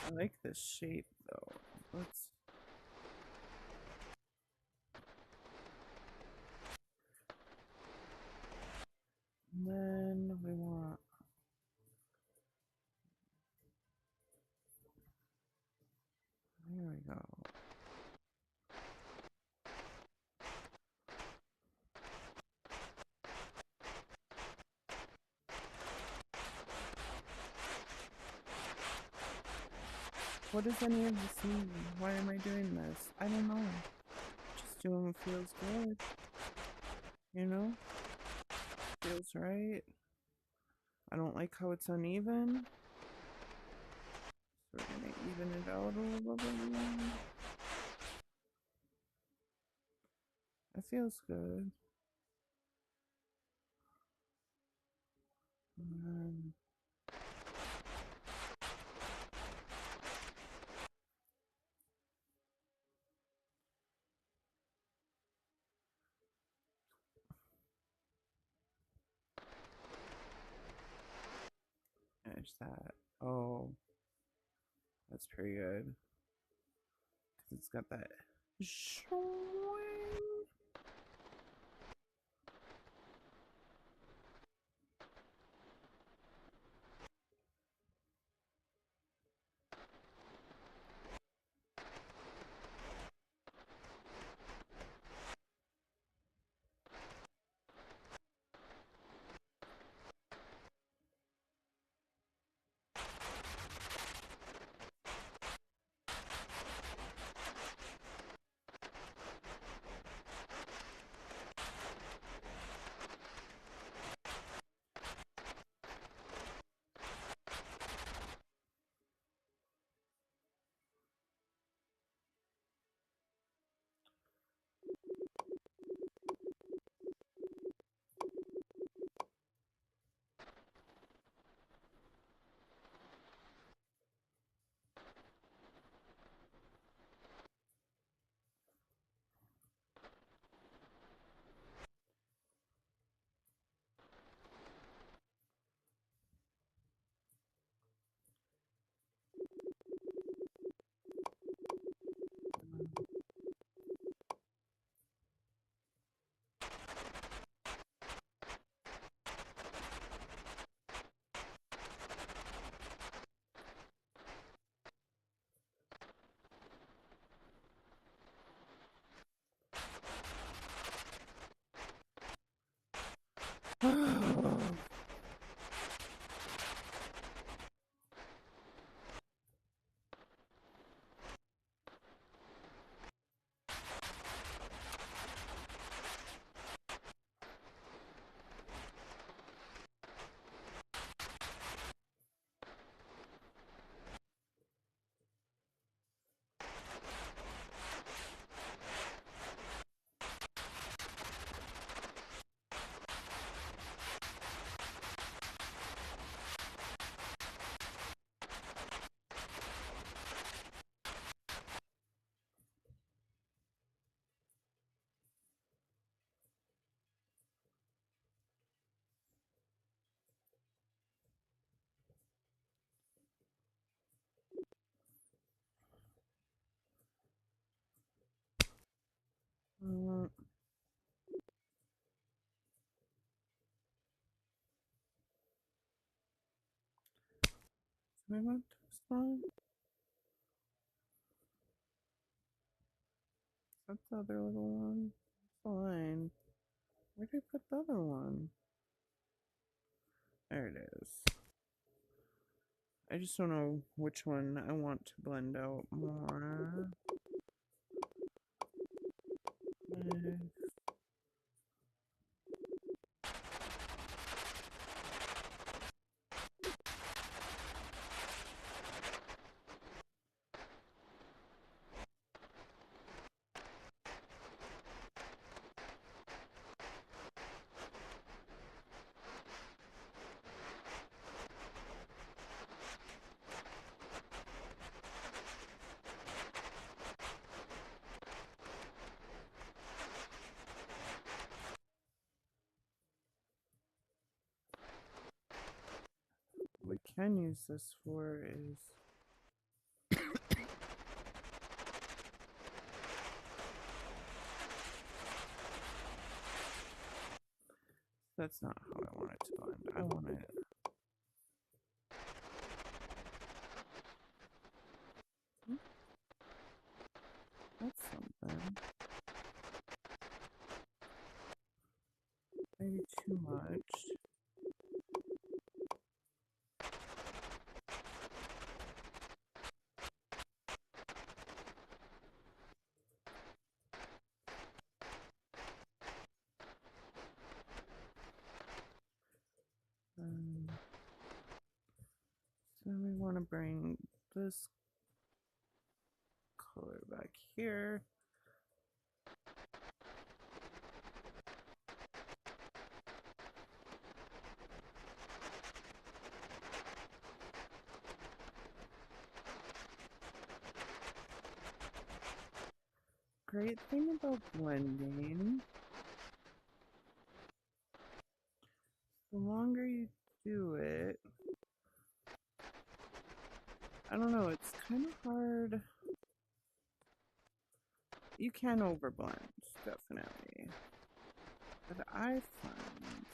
I like this shape though. Let's and then we want there we go. What does any of this mean? Why am I doing this? I don't know. Just doing what feels good. You know? Feels right. I don't like how it's uneven. So we're gonna even it out a little bit more. That feels good. And then there's that. Oh, that's pretty good. Cause it's got that showing. Do I want this one? That's the other little one. Fine. Where did I put the other one? There it is. I just don't know which one I want to blend out more. What we can use this for is that's not how I want it to blend. I want it. That's something. Maybe too much. So we want to bring this color back here. Great thing about blending, the longer you do it, I don't know, it's kind of hard. You can overblend, definitely. But I find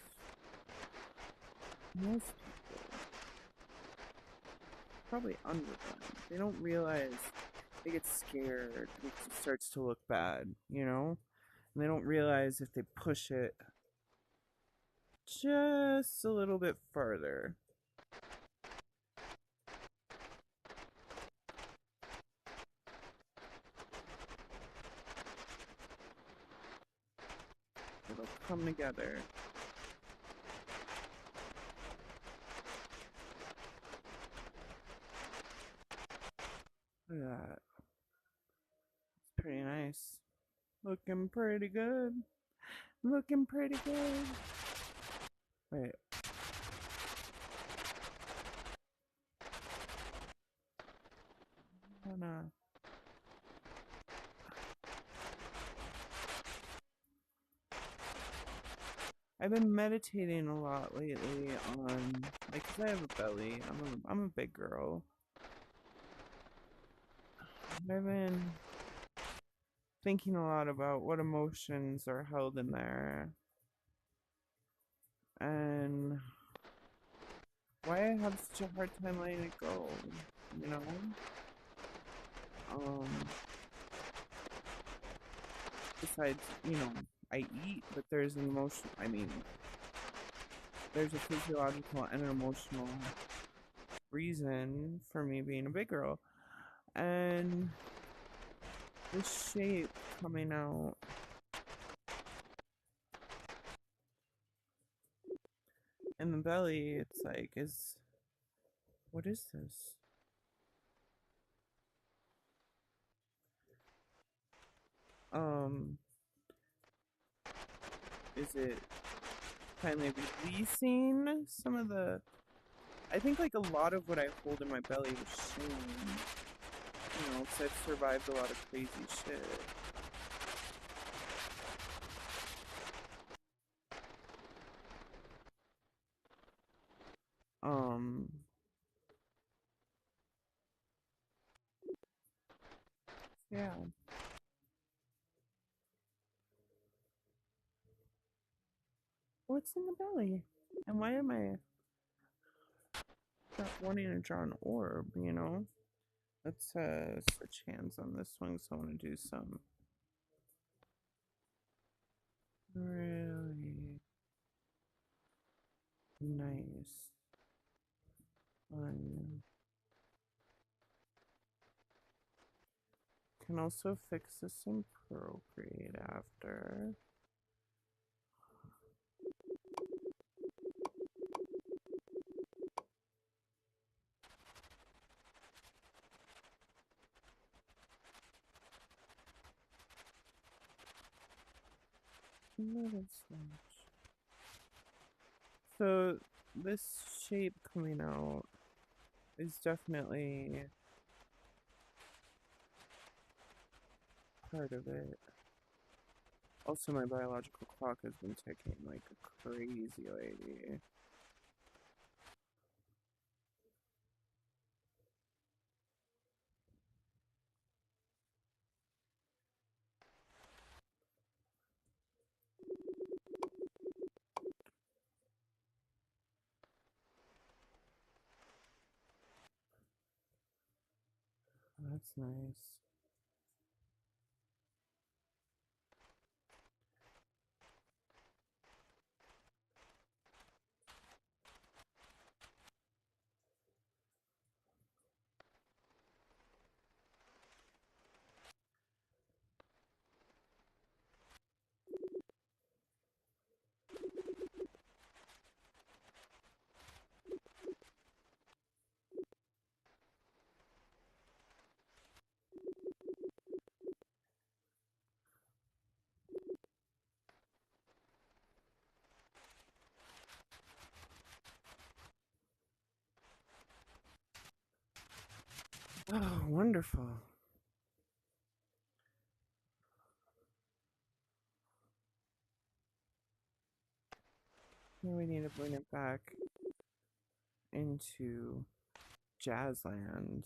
most people probably underblend. They don't realize they get scared because it starts to look bad, you know? And they don't realize if they push it just a little bit further, it'll come together. Look at that. It's pretty nice. Looking pretty good. Looking pretty good. Wait. I've been meditating a lot lately on, like, 'cause I have a belly. I'm a big girl. I've been thinking a lot about what emotions are held in there and why I have such a hard time letting it go, you know? Besides, I eat, but there's an emotion, there's a physiological and an emotional reason for me being a big girl. And this shape coming out in the belly, it's like, what is this? Is it finally releasing some of the, I think like a lot of what I hold in my belly is shame, because I've survived a lot of crazy shit. Yeah. What's in the belly? And why am I wanting to draw an orb, you know? Let's switch hands on this one, so I want to do some really nice fun. Can also fix this in Procreate after. Not as much. So this shape coming out is definitely part of it. Also, my biological clock has been ticking like a crazy lady. That's nice. Oh, wonderful. Now we need to bring it back into Jazzland.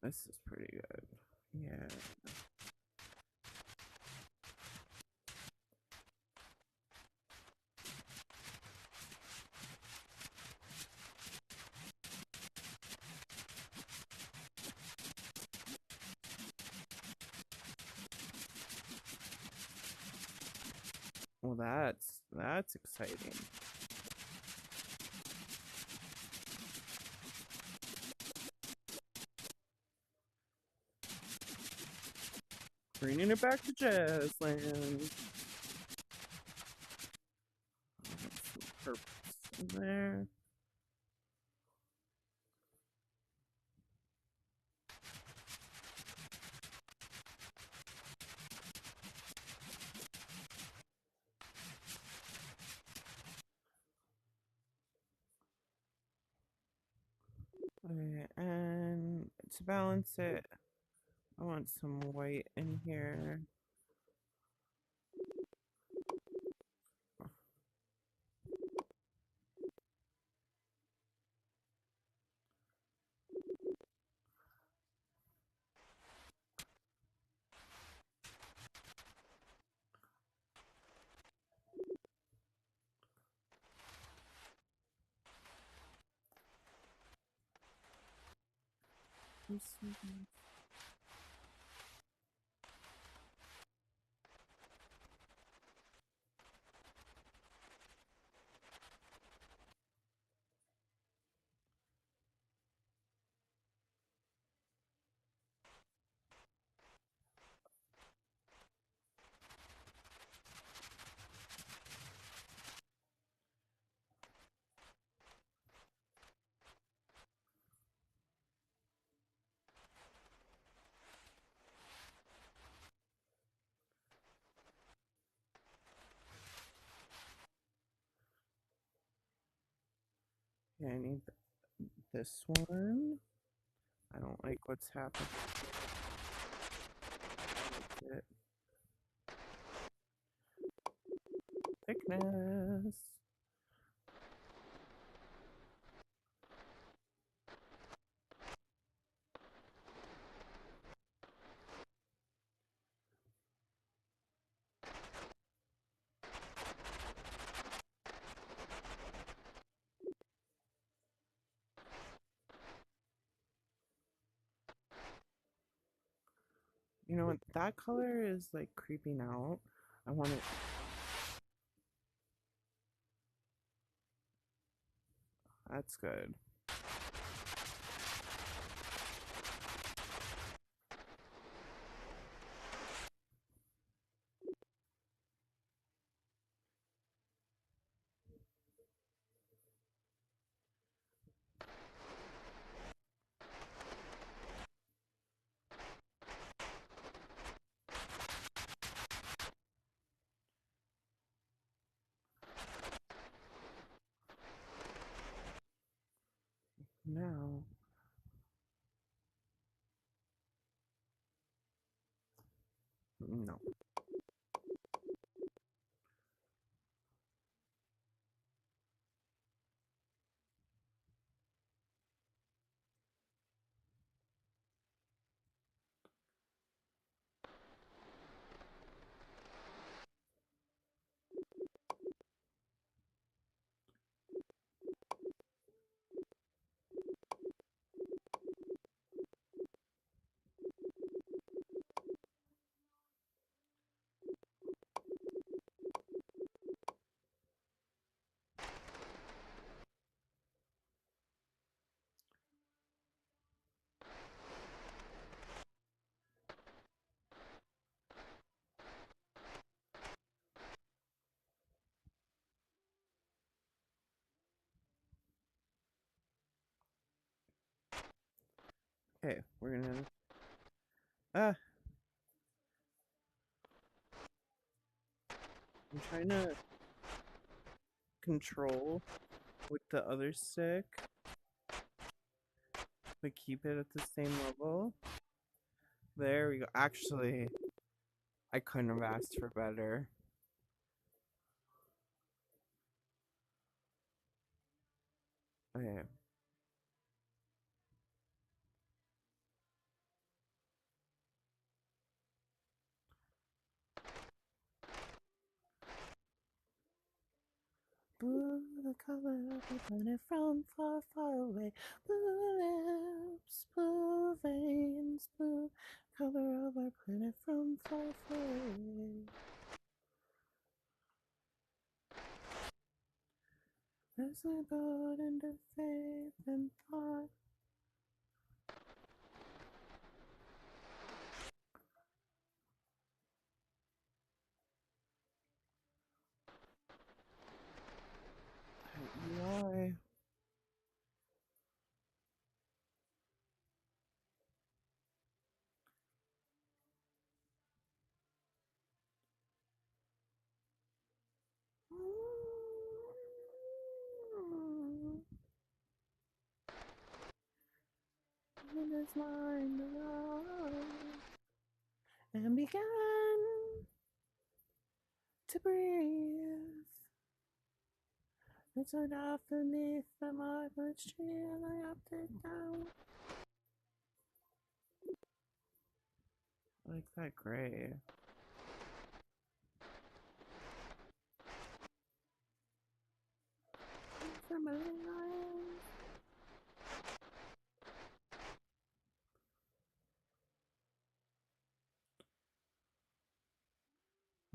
This is pretty good. Yeah. Well, that's exciting. Bringing it back to Jazzland. Some purpose in there. Okay, and to balance it, I want some white in here. Yeah, I need this one. I don't like what's happening. It. Thickness. You know what? That color is like creeping out. I want it. That's good. Now, no. Okay, we're gonna. Ah, I'm trying to control with the other stick, but keep it at the same level. There we go. Actually, I couldn't have asked for better. Okay. Blue, the color of the planet from far, far away. Blue lips, blue veins, blue color of our planet from far, far away. There's a boat into faith and thought. Why? It is mine now and began to breathe. It's enough beneath the marvelous tree and I upped it down. I like that gray.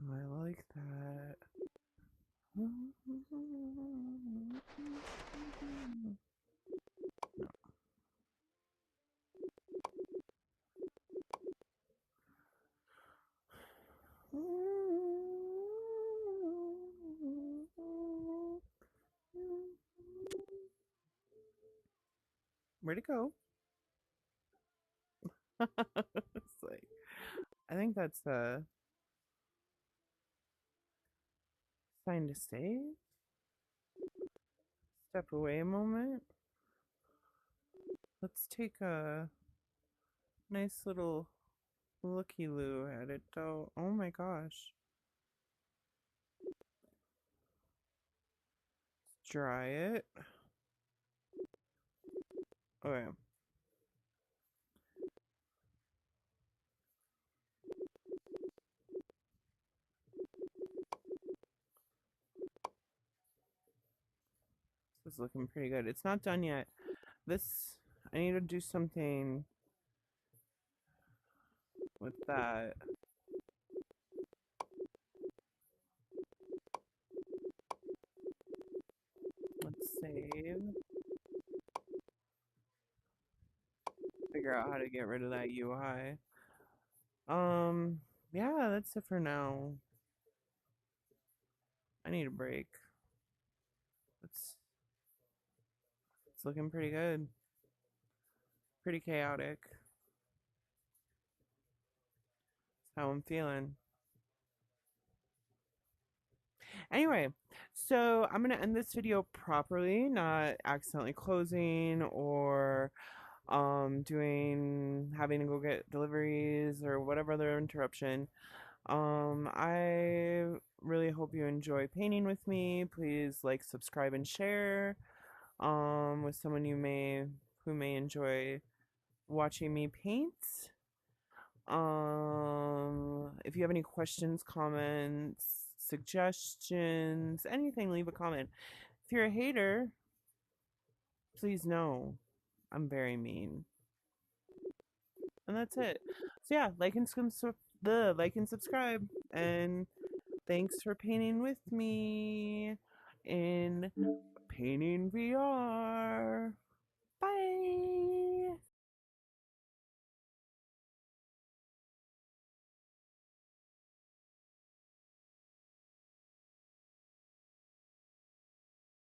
I like that. Where'd it go? It's like, I think that's a sign to save. Step away a moment. Let's take a nice little looky-loo at it though. Oh my gosh. Let's dry it. Okay. This is looking pretty good. It's not done yet. This, I need to do something. with that. Let's save. Figure out how to get rid of that UI. Yeah, that's it for now. I need a break. It's looking pretty good. Pretty chaotic. That's how I'm feeling. Anyway, so I'm gonna end this video properly, not accidentally closing or doing having to go get deliveries or whatever other interruption. I really hope you enjoy painting with me. Please like, subscribe, and share with someone who may enjoy watching me paint. If you have any questions, comments, suggestions, anything, leave a comment. If you're a hater, please know I'm very mean. And that's it. So yeah, like and subscribe, and thanks for painting with me in Painting VR.